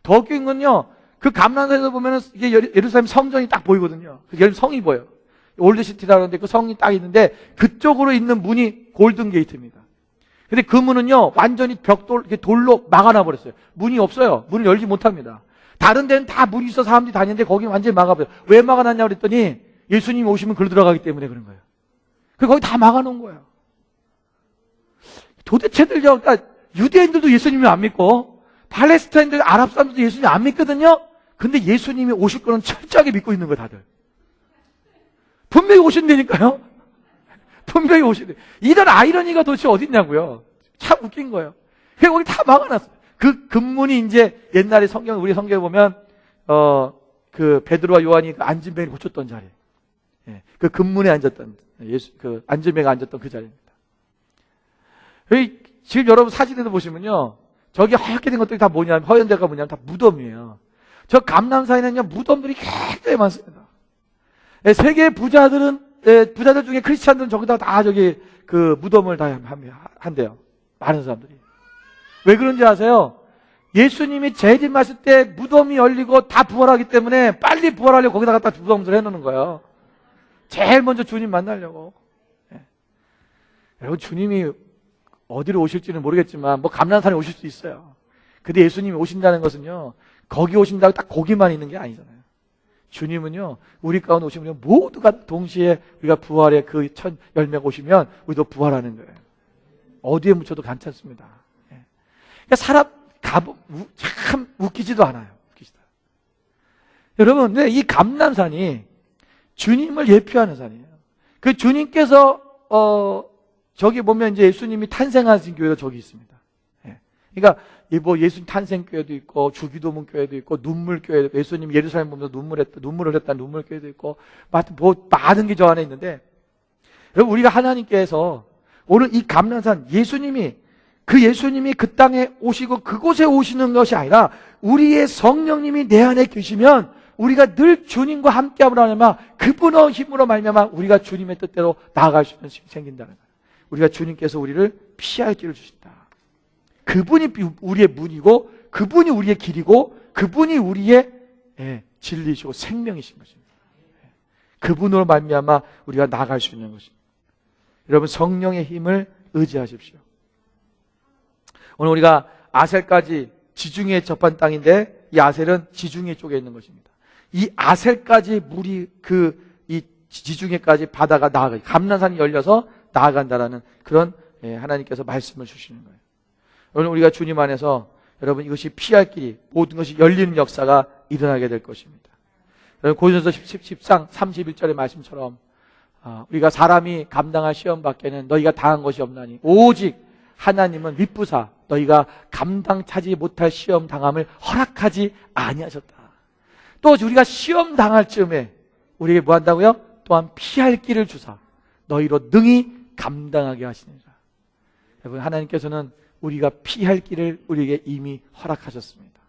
Speaker 1: 더 웃긴 건요, 그 감난산에서 보면은 이게 예루살렘 성전이 딱 보이거든요. 예루살렘 성이 보여요. 올드시티라고 하는데 그 성이 딱 있는데 그쪽으로 있는 문이 골든 게이트입니다. 근데 그 문은요, 완전히 벽돌, 돌로 막아놔 버렸어요. 문이 없어요. 문을 열지 못합니다. 다른 데는 다 문이 있어 사람들이 다니는데 거기는 완전히 막아버려요. 왜 막아놨냐고 그랬더니 예수님이 오시면 글로 들어가기 때문에 그런 거예요. 그래서 거기 다 막아놓은 거예요. 도대체들요, 그러니까 유대인들도 예수님을 안 믿고 팔레스타인들, 아랍 사람들도 예수님 안 믿거든요. 근데 예수님이 오실 거는 철저하게 믿고 있는 거예요, 다들. 분명히 오신다니까요. 분명히 오신대. 이런 아이러니가 도대체 어딨냐고요. 참 웃긴 거예요. 그래서 거기 다 막아놨어요. 그 금문이 이제 옛날에 우리 성경에 보면 그 베드로와 요한이 그 안진뱅이를 고쳤던 자리. 예, 그 금문에 앉았던 그 안진뱅이가 앉았던 그 자리입니다. 지금 여러분 사진에도 보시면요, 저기 하얗게 된 것들이 다 뭐냐면, 허연대가 뭐냐면 다 무덤이에요. 저 감람산에는요, 무덤들이 굉장히 많습니다. 예, 세계 부자들 중에 크리스찬들은 저기다 다 저기 그 무덤을 다 한대요. 많은 사람들이. 왜 그런지 아세요? 예수님이 재림하실 때 무덤이 열리고 다 부활하기 때문에 빨리 부활하려고 거기다 갖다 무덤을 해놓는 거예요. 제일 먼저 주님 만나려고. 예. 여러분, 주님이 어디로 오실지는 모르겠지만 뭐 감람산에 오실 수 있어요. 근데 예수님이 오신다는 것은요, 거기 오신다고 딱 거기만 있는 게 아니잖아요. 주님은요, 우리 가운데 오시면 모두가 동시에 우리가 부활의 그 첫 열매가 오시면 우리도 부활하는 거예요. 어디에 묻혀도 괜찮습니다. 예. 그러니까 사람 참 웃기지도 않아요. 웃기지도 않아요. 여러분, 근데 이 감람산이 주님을 예표하는 산이에요. 그 주님께서 저기 보면 이제 예수님이 탄생하신 교회가 저기 있습니다. 예. 그러니까 뭐 예수님 탄생교회도 있고 주기도문 교회도 있고 눈물교회도 있고, 예수님 예루살렘 보면서 눈물을 했다 눈물교회도 있고, 뭐 많은 게 저 안에 있는데, 여러분, 우리가 하나님께서 오늘 이 감람산 예수님이 그 땅에 오시고 그곳에 오시는 것이 아니라 우리의 성령님이 내 안에 계시면 우리가 늘 주님과 함께함으로 하면 그분의 힘으로 말미암아 우리가 주님의 뜻대로 나아갈 수 있는 힘이 생긴다는 거예요. 우리가 주님께서 우리를 피할 길을 주신다. 그분이 우리의 문이고 그분이 우리의 길이고 그분이 우리의 진리시고 생명이신 것입니다. 그분으로 말미암아 우리가 나아갈 수 있는 것입니다. 여러분, 성령의 힘을 의지하십시오. 오늘 우리가 아셀까지 지중해에 접한 땅인데, 이 아셀은 지중해 쪽에 있는 것입니다. 이 아셀까지 물이 이 지중해까지 바다가 감람산이 열려서 나아간다라는 그런 하나님께서 말씀을 주시는 거예요. 오늘 우리가 주님 안에서 여러분, 이것이 피할 길이, 모든 것이 열리는 역사가 일어나게 될 것입니다. 여러분, 고린도서 10장 31절의 말씀처럼 우리가 사람이 감당할 시험 밖에는 너희가 당한 것이 없나니 오직 하나님은 미쁘사 너희가 감당하지 못할 시험 당함을 허락하지 아니하셨다. 또 우리가 시험 당할 즈음에 우리에게 뭐 한다고요? 또한 피할 길을 주사 너희로 능히 감당하게 하시니라. 여러분, 하나님께서는 우리가 피할 길을 우리에게 이미 허락하셨습니다.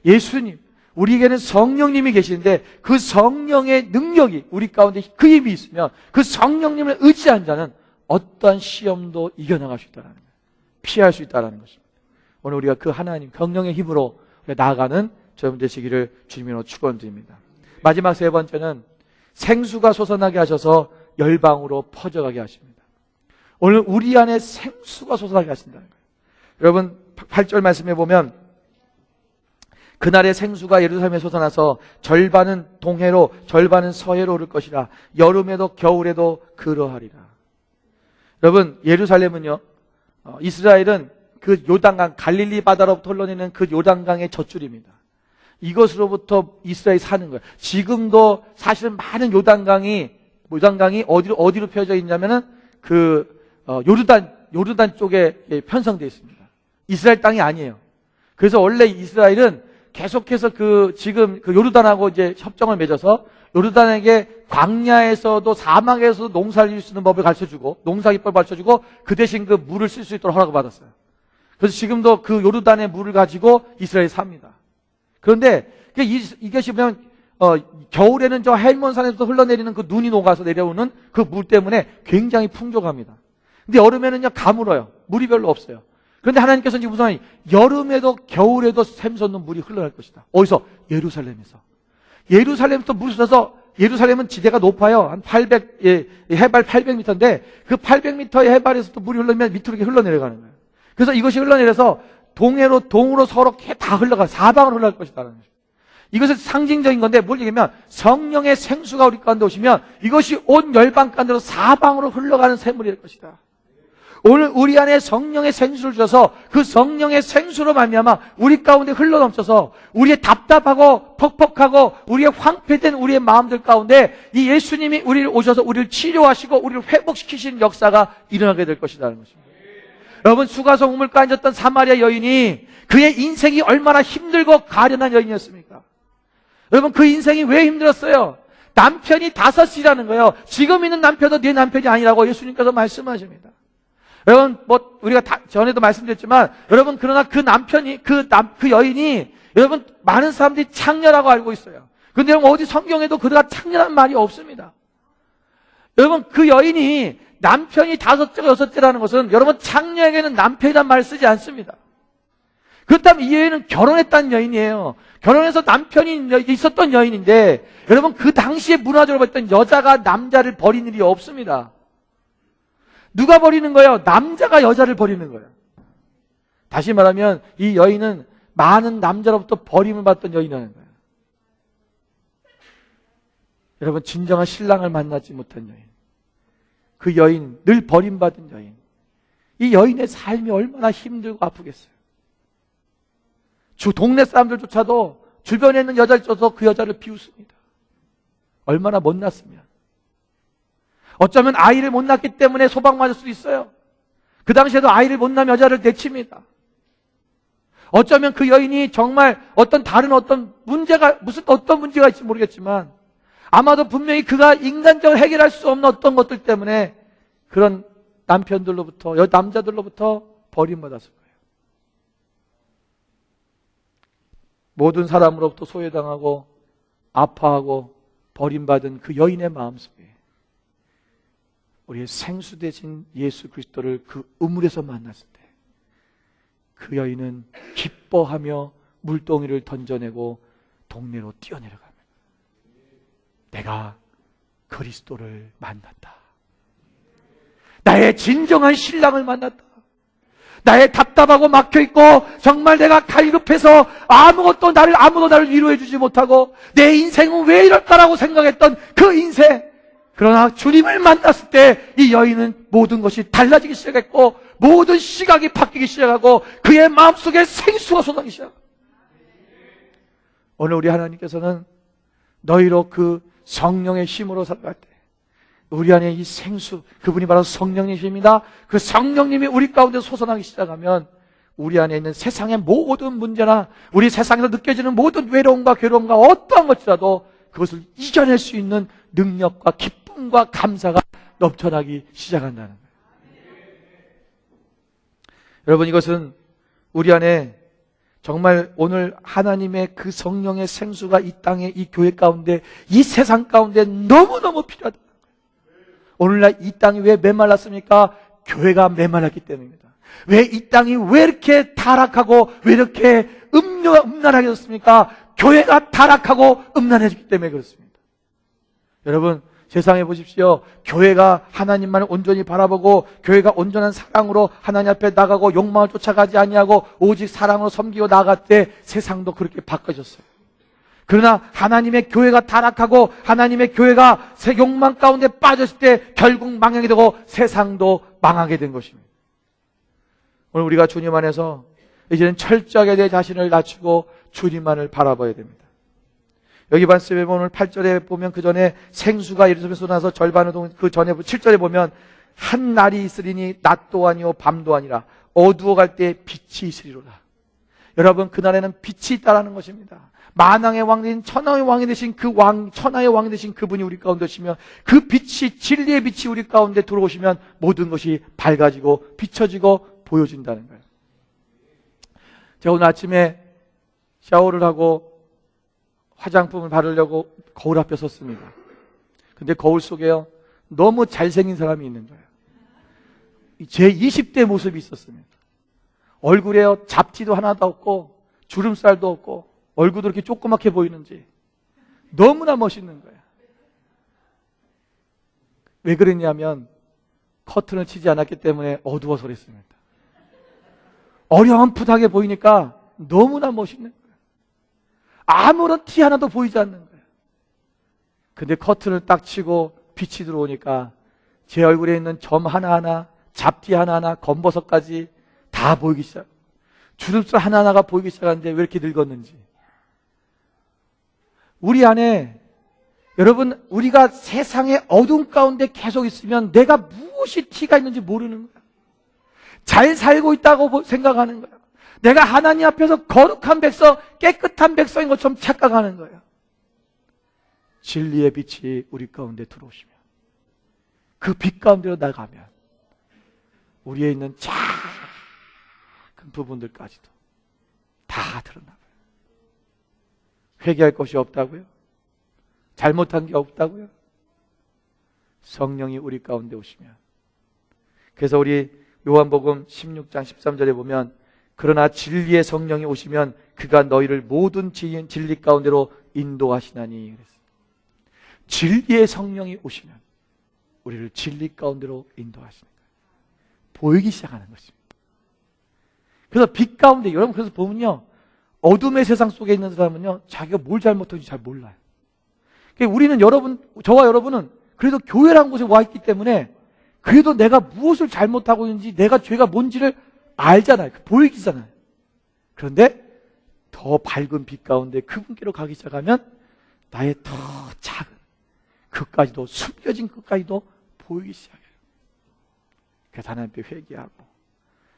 Speaker 1: 예수님, 우리에게는 성령님이 계시는데 그 성령의 능력이 우리 가운데 그 힘이 있으면 그 성령님을 의지한 자는 어떠한 시험도 이겨나갈 수 있다는 거예요. 피할 수 있다는 것입니다. 오늘 우리가 그 하나님 성령의 힘으로 나아가는 저여러분 되시기를 주님으로 축원드립니다. 마지막 세 번째는 생수가 솟아나게 하셔서 열방으로 퍼져가게 하십니다. 오늘 우리 안에 생수가 솟아나게 하신다는 거예요. 여러분, 8절 말씀해 보면 그날의 생수가 예루살렘에 솟아나서 절반은 동해로 절반은 서해로 오를 것이라. 여름에도 겨울에도 그러하리라. 여러분, 예루살렘은요, 이스라엘은 그 요단강, 갈릴리 바다로부터 흘러내리는 그 요단강의 젖줄입니다. 이것으로부터 이스라엘이 사는 거예요. 지금도 사실은 많은 요단강이 어디로 펴져 있냐면은 요르단 쪽에 편성되어 있습니다. 이스라엘 땅이 아니에요. 그래서 원래 이스라엘은 계속해서 지금 요르단하고 이제 협정을 맺어서 요르단에게 광야에서도 사막에서도 농사를 수 있는 법을 가르쳐주고 농사기법을 가르쳐주고 그 대신 그 물을 쓸 수 있도록 허락받았어요. 그래서 지금도 그 요르단의 물을 가지고 이스라엘이 삽니다. 그런데 이것이 보면 겨울에는 저 헬몬산에서 흘러내리는 그 눈이 녹아서 내려오는 그 물 때문에 굉장히 풍족합니다. 근데 여름에는요 가물어요. 물이 별로 없어요. 그런데 하나님께서는 지금 무슨 여름에도 겨울에도 샘솟는 물이 흘러날 것이다. 어디서? 예루살렘에서 물 쏟아서 예루살렘은 지대가 높아요. 한 800, 해발 800m인데 그 800m의 해발에서도 물이 흘러면 밑으로 이렇게 흘러내려가는 거예요. 그래서 이것이 흘러내려서 동으로 서로 다 흘러가, 사방으로 흘러갈 것이다라는 거죠. 이것은 상징적인 건데 뭘 얘기하면 성령의 생수가 우리 가운데 오시면 이것이 온 열방 가운데로 사방으로 흘러가는 샘물이 될 것이다. 오늘 우리 안에 성령의 생수를 주셔서 그 성령의 생수로 말미암아 우리 가운데 흘러넘쳐서 우리의 답답하고 퍽퍽하고 우리의 황폐된 우리의 마음들 가운데 이 예수님이 우리를 오셔서 우리를 치료하시고 우리를 회복시키시는 역사가 일어나게 될 것이라는 것입니다. 여러분, 수가성 우물가에 앉았던 사마리아 여인이 그의 인생이 얼마나 힘들고 가련한 여인이었습니까? 여러분, 그 인생이 왜 힘들었어요? 남편이 5이라는 거예요. 지금 있는 남편도 네 남편이 아니라고 예수님께서 말씀하십니다. 여러분, 우리가 전에도 말씀드렸지만, 여러분, 그러나 그 남편이, 그 여인이, 여러분, 많은 사람들이 창녀라고 알고 있어요. 근데 여러분, 어디 성경에도 그가 창녀란 말이 없습니다. 여러분, 그 여인이 남편이 5째가 6째라는 것은 여러분, 창녀에게는 남편이란 말을 쓰지 않습니다. 그렇다면 이 여인은 결혼했다는 여인이에요. 결혼해서 남편이 있었던 여인인데, 여러분, 그 당시에 문화적으로 봤던 여자가 남자를 버린 일이 없습니다. 누가 버리는 거예요? 남자가 여자를 버리는 거예요. 다시 말하면 이 여인은 많은 남자로부터 버림을 받던 여인이라는 거예요. 여러분, 진정한 신랑을 만나지 못한 여인, 그 여인, 늘 버림받은 여인, 이 여인의 삶이 얼마나 힘들고 아프겠어요. 동네 사람들조차도 주변에 있는 여자를 쫓아서 그 여자를 비웃습니다. 얼마나 못났으면. 어쩌면 아이를 못 낳기 때문에 소방맞을 수도 있어요. 그 당시에도 아이를 못 낳은 여자를 내칩니다. 어쩌면 그 여인이 정말 어떤 문제가 있을지 모르겠지만 아마도 분명히 그가 인간적으로 해결할 수 없는 어떤 것들 때문에 그런 남자들로부터 버림받았을 거예요. 모든 사람으로부터 소외당하고 아파하고 버림받은 그 여인의 마음속에 우리의 생수 대신 예수 그리스도를 그 우물에서 만났을 때 그 여인은 기뻐하며 물동이를 던져내고 동네로 뛰어내려갑니다. 내가 그리스도를 만났다. 나의 진정한 신랑을 만났다. 나의 답답하고 막혀있고 정말 내가 갈급해서 아무도 나를 위로해 주지 못하고 내 인생은 왜 이럴까라고 생각했던 그 인생, 그러나 주님을 만났을 때 이 여인은 모든 것이 달라지기 시작했고 모든 시각이 바뀌기 시작하고 그의 마음속에 생수가 쏟아지기 시작합니다. 오늘 우리 하나님께서는 너희로 그 성령의 힘으로 살아갈 때 우리 안에 이 생수, 그분이 바로 성령님이십니다. 그 성령님이 우리 가운데 솟아나기 시작하면 우리 안에 있는 세상의 모든 문제나 우리 세상에서 느껴지는 모든 외로움과 괴로움과 어떠한 것이라도 그것을 이겨낼 수 있는 능력과 기쁨과 감사가 넘쳐나기 시작한다는 거예요. 여러분, 이것은 우리 안에 정말 오늘 하나님의 그 성령의 생수가 이 땅에, 이 교회 가운데, 이 세상 가운데 너무너무 필요하다. 오늘날 이 땅이 왜 메말랐습니까? 교회가 메말랐기 때문입니다. 왜 이 땅이 왜 이렇게 타락하고 왜 이렇게 음란하게 됐습니까? 교회가 타락하고 음란해졌기 때문에 그렇습니다. 여러분, 세상에 보십시오. 교회가 하나님만을 온전히 바라보고 교회가 온전한 사랑으로 하나님 앞에 나가고 욕망을 쫓아가지 아니하고 오직 사랑으로 섬기고 나아갈 때 세상도 그렇게 바꿔졌어요. 그러나 하나님의 교회가 타락하고 하나님의 교회가 새 욕망 가운데 빠졌을 때 결국 망하게 되고 세상도 망하게 된 것입니다. 오늘 우리가 주님 안에서 이제는 철저하게 내 자신을 낮추고 주님만을 바라봐야 됩니다. 여기 말씀에 오늘 8절에 보면 그 전에 생수가 예루살렘에서 나서 절반을 그 전에 7절에 보면 한 날이 있으리니 낮도 아니요 밤도 아니라 어두워갈 때 빛이 있으리로다. 여러분, 그날에는 빛이 있다라는 것입니다. 만왕의 왕 되신 천하의 왕이 되신 그 천하의 왕이 되신 그분이 우리 가운데 오시면 그 빛이, 진리의 빛이 우리 가운데 들어오시면 모든 것이 밝아지고 비춰지고 보여진다는 거예요. 제가 오늘 아침에 샤워를 하고 화장품을 바르려고 거울 앞에 섰습니다. 근데 거울 속에요, 너무 잘생긴 사람이 있는 거예요. 제 20대 모습이 있었습니다. 얼굴에요, 잡티도 하나도 없고 주름살도 없고 얼굴도 이렇게 조그맣게 보이는지 너무나 멋있는 거예요. 왜 그랬냐면 커튼을 치지 않았기 때문에 어두워서 그랬습니다. 어렴풋하게 보이니까 너무나 멋있는 거예요. 아무런 티 하나도 보이지 않는 거예요. 근데 커튼을 딱 치고 빛이 들어오니까 제 얼굴에 있는 점 하나하나, 잡티 하나하나, 검버섯까지 다 보이기 시작. 주름살 하나하나가 보이기 시작하는데 왜 이렇게 늙었는지. 우리 안에, 여러분, 우리가 세상의 어둠 가운데 계속 있으면 내가 무엇이 티가 있는지 모르는 거야. 잘 살고 있다고 생각하는 거야. 내가 하나님 앞에서 거룩한 백성, 깨끗한 백성인 것처럼 착각하는 거예요. 진리의 빛이 우리 가운데 들어오시면, 그 빛 가운데로 나가면 우리에 있는 작은 부분들까지도 다 드러나요. 회개할 것이 없다고요? 잘못한 게 없다고요? 성령이 우리 가운데 오시면. 그래서 우리 요한복음 16장 13절에 보면, 그러나 진리의 성령이 오시면 그가 너희를 모든 진리 가운데로 인도하시나니 그랬어요. 진리의 성령이 오시면 우리를 진리 가운데로 인도하시는 거예요. 보이기 시작하는 것입니다. 그래서 빛 가운데, 여러분, 그래서 보면요, 어둠의 세상 속에 있는 사람은요, 자기가 뭘 잘못했는지 잘 몰라요. 그러니까 우리는 저와 여러분은 그래도 교회라는 곳에 와 있기 때문에 그래도 내가 무엇을 잘못하고 있는지, 내가 죄가 뭔지를 알잖아요. 보이기잖아요. 그런데 더 밝은 빛 가운데 그분께로 가기 시작하면 나의 더 작은 그까지도, 숨겨진 그까지도 보이기 시작해요. 그래서 하나님 앞에 회개하고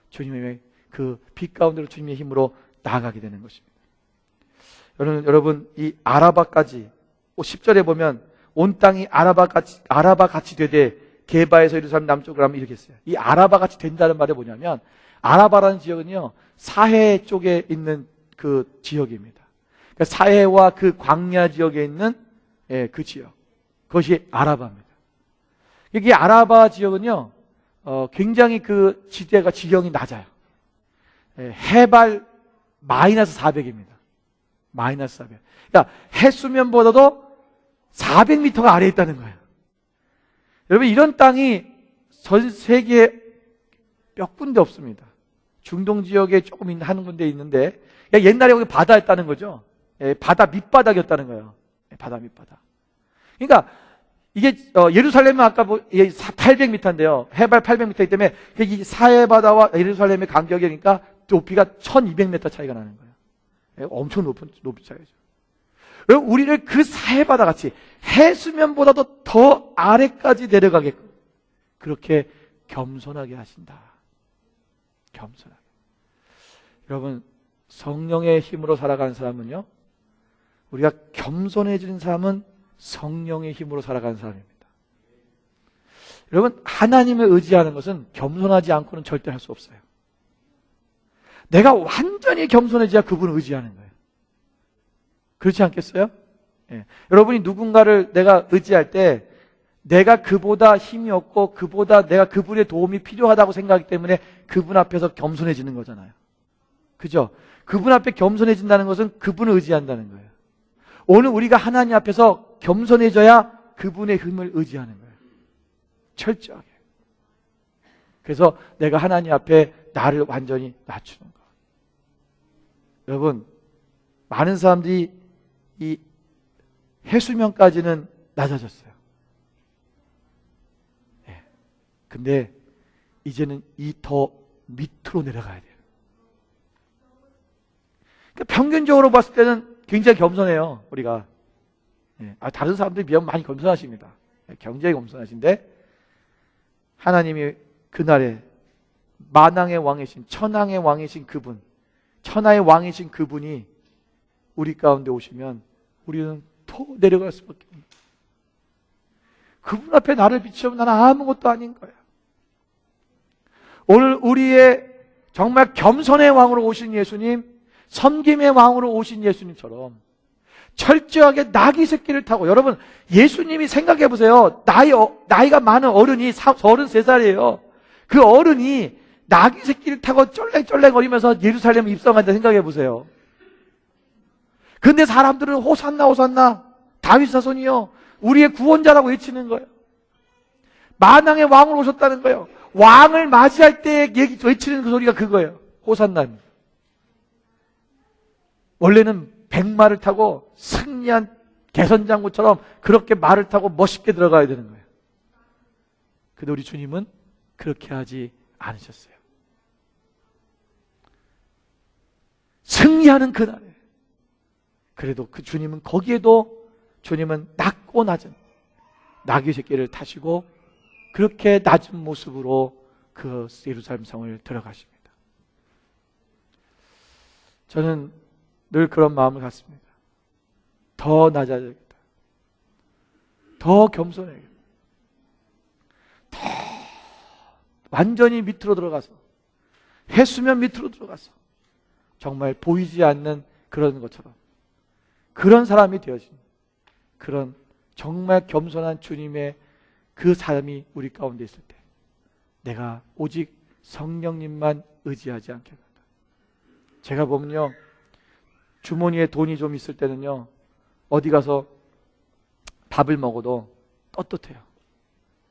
Speaker 1: 주님의 그 빛 가운데로 주님의 힘으로 나아가게 되는 것입니다. 여러분, 이 아라바까지 10절에 보면 온 땅이 아라바 같이 되되 게바에서 예루살렘 남쪽으로 하면 이렇게 했어요. 이 아라바 같이 된다는 말이 뭐냐면, 아라바라는 지역은요, 사해 쪽에 있는 그 지역입니다. 그러니까 사해와 그 광야 지역에 있는 그 지역, 그것이 아라바입니다. 이게 아라바 지역은요, 굉장히 그 지형이 낮아요. 해발 마이너스 400입니다. 마이너스 400. 그러니까 해수면보다도 400m가 아래에 있다는 거예요. 여러분, 이런 땅이 전 세계에 몇 군데 없습니다. 중동 지역에 조금 한 군데 있는데, 옛날에 거기 바다였다는 거죠. 바다 밑바닥이었다는 거예요. 바다 밑바닥. 그러니까 이게 예루살렘은 아까 800m인데요. 해발 800m이기 때문에 이 사해바다와 예루살렘의 간격이니까 높이가 1200m 차이가 나는 거예요. 엄청 높은 차이죠. 그리고 우리를 그 사해바다 같이 해수면보다도 더 아래까지 내려가게끔 그렇게 겸손하게 하신다. 겸손하게. 여러분, 성령의 힘으로 살아가는 사람은요, 우리가 겸손해지는 사람은 성령의 힘으로 살아가는 사람입니다. 여러분, 하나님을 의지하는 것은 겸손하지 않고는 절대 할 수 없어요. 내가 완전히 겸손해져야 그분을 의지하는 거예요. 그렇지 않겠어요? 예. 여러분이 누군가를 내가 의지할 때 내가 그보다 힘이 없고 내가 그분의 도움이 필요하다고 생각하기 때문에 그분 앞에서 겸손해지는 거잖아요. 그죠? 그분 앞에 겸손해진다는 것은 그분을 의지한다는 거예요. 오늘 우리가 하나님 앞에서 겸손해져야 그분의 힘을 의지하는 거예요. 철저하게. 그래서 내가 하나님 앞에 나를 완전히 낮추는 거. 여러분, 많은 사람들이 이 해수면까지는 낮아졌어요. 네. 근데 이제는 이 더 밑으로 내려가야 돼요. 그러니까 평균적으로 봤을 때는 굉장히 겸손해요, 우리가. 네. 다른 사람들에 비하면 많이 겸손하십니다. 네. 굉장히 겸손하신데, 하나님이 그날에 만왕의 왕이신, 천왕의 왕이신 그분, 천하의 왕이신 그분이 우리 가운데 오시면 우리는 더 내려갈 수밖에 없는 거예요. 그분 앞에 나를 비추면 나는 아무것도 아닌 거야. 오늘 우리의 정말 겸손의 왕으로 오신 예수님, 섬김의 왕으로 오신 예수님처럼 철저하게 나귀 새끼를 타고, 여러분, 예수님이 생각해 보세요. 나이가 많은 어른이 33살이에요. 그 어른이 나귀 새끼를 타고 쩔랭쩔랭거리면서 예루살렘에 입성한다 생각해 보세요. 근데 사람들은 호산나 호산나 다윗 자손이요, 우리의 구원자라고 외치는 거예요. 만왕의 왕으로 오셨다는 거예요. 왕을 맞이할 때 외치는 그 소리가 그거예요. 호산나. 원래는 백마를 타고 승리한 개선장군처럼 그렇게 말을 타고 멋있게 들어가야 되는 거예요. 근데 우리 주님은 그렇게 하지 않으셨어요. 승리하는 그날에 그래도 그 주님은 거기에도 주님은 낮고 낮은 나귀 새끼를 타시고 그렇게 낮은 모습으로 그 예루살렘 성을 들어가십니다. 저는 늘 그런 마음을 갖습니다. 더 낮아져야겠다. 더 겸손해야겠다. 더 완전히 밑으로 들어가서 해수면 밑으로 들어가서 정말 보이지 않는 그런 것처럼 그런 사람이 되어진 그런 정말 겸손한 주님의 그 사람이 우리 가운데 있을 때 내가 오직 성령님만 의지하지 않겠다. 제가 보면요, 주머니에 돈이 좀 있을 때는요, 어디 가서 밥을 먹어도 떳떳해요.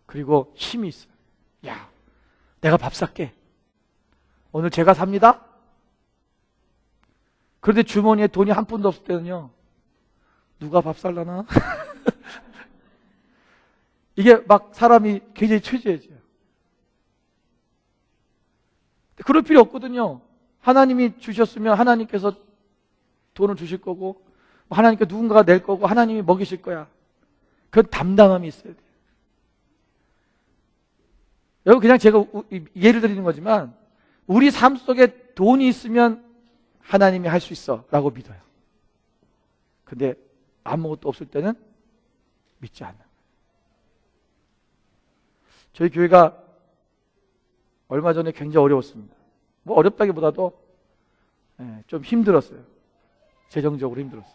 Speaker 1: 그리고 힘이 있어요. 야, 내가 밥 살게. 오늘 제가 삽니다. 그런데 주머니에 돈이 한 푼도 없을 때는요, 누가 밥 살라나? 이게 막 사람이 굉장히 초조해져요. 그럴 필요 없거든요. 하나님이 주셨으면 하나님께서 돈을 주실 거고 하나님께 누군가가 낼 거고 하나님이 먹이실 거야. 그런 담담함이 있어야 돼요. 여러분, 그냥 제가 예를 드리는 거지만 우리 삶 속에 돈이 있으면 하나님이 할 수 있어 라고 믿어요. 근데 아무것도 없을 때는 믿지 않는 거예요. 저희 교회가 얼마 전에 굉장히 어려웠습니다. 뭐 어렵다기보다도 좀 힘들었어요. 재정적으로 힘들었어요.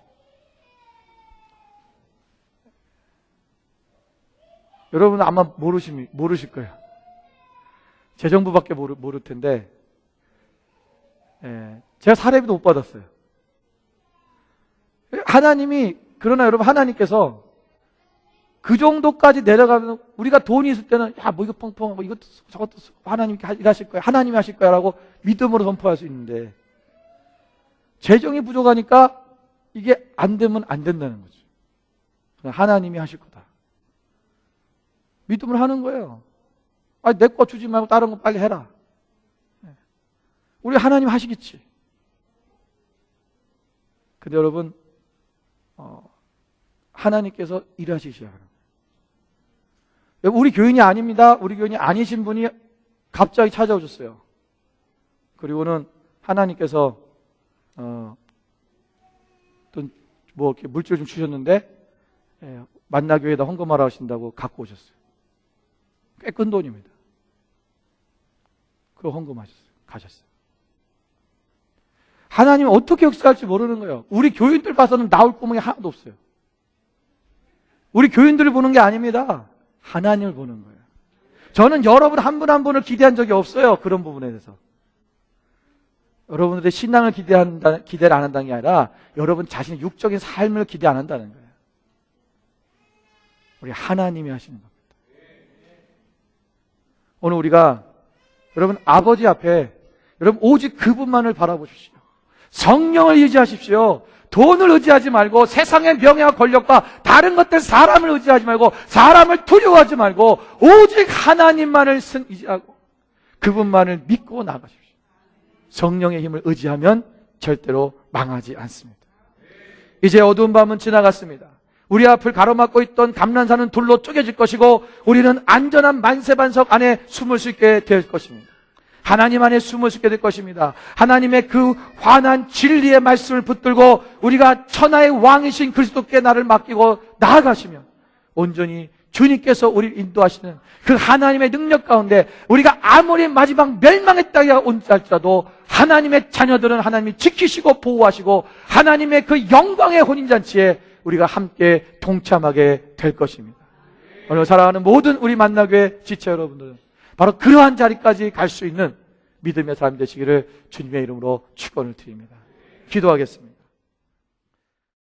Speaker 1: 여러분은 아마 모르실 거예요. 재정부밖에 모를 텐데 제가 사례비도 못 받았어요. 하나님이, 그러나 여러분, 하나님께서 그 정도까지 내려가면 우리가 돈이 있을 때는 야, 뭐 이거 펑펑, 뭐 이것도 저것도 하나님께 일하실 거야, 하나님이 하실 거야 라고 믿음으로 선포할 수 있는데 재정이 부족하니까 이게 안 되면 안 된다는 거죠. 하나님이 하실 거다. 믿음을 하는 거예요. 아니, 내 거 주지 말고 다른 거 빨리 해라. 우리 하나님 하시겠지. 근데 여러분, 하나님께서 일하시셔야 하는 거예요. 우리 교인이 아닙니다. 우리 교인이 아니신 분이 갑자기 찾아오셨어요. 그리고는 하나님께서 또 뭐 이렇게 물질 좀 주셨는데 만나교회에다 헌금하라 하신다고 갖고 오셨어요. 꽤 큰 돈입니다. 그거 헌금하셨어요. 가셨어요. 하나님은 어떻게 역사할지 모르는 거예요. 우리 교인들 봐서는 나올 구멍이 하나도 없어요. 우리 교인들을 보는 게 아닙니다. 하나님을 보는 거예요. 저는 여러분 한 분 한 분을 기대한 적이 없어요. 그런 부분에 대해서. 여러분들의 신앙을 기대를 안 한다는 게 아니라 여러분 자신의 육적인 삶을 기대 안 한다는 거예요. 우리 하나님이 하시는 겁니다. 오늘 우리가 여러분 아버지 앞에 여러분 오직 그분만을 바라보십시오. 성령을 의지하십시오. 돈을 의지하지 말고 세상의 명예와 권력과 다른 것들 사람을 의지하지 말고 사람을 두려워하지 말고 오직 하나님만을 의지하고 그분만을 믿고 나가십시오. 성령의 힘을 의지하면 절대로 망하지 않습니다. 이제 어두운 밤은 지나갔습니다. 우리 앞을 가로막고 있던 감난산은 둘로 쪼개질 것이고 우리는 안전한 만세반석 안에 숨을 수 있게 될 것입니다. 하나님 안에 숨을 수 있게 될 것입니다. 하나님의 그 환한 진리의 말씀을 붙들고 우리가 천하의 왕이신 그리스도께 나를 맡기고 나아가시면 온전히 주님께서 우리를 인도하시는 그 하나님의 능력 가운데 우리가 아무리 마지막 멸망의 땅에 온지라도 하나님의 자녀들은 하나님이 지키시고 보호하시고 하나님의 그 영광의 혼인잔치에 우리가 함께 동참하게 될 것입니다. 오늘 사랑하는 모든 우리 만나교회 지체 여러분들은 바로 그러한 자리까지 갈 수 있는 믿음의 사람 되시기를 주님의 이름으로 축원을 드립니다. 기도하겠습니다.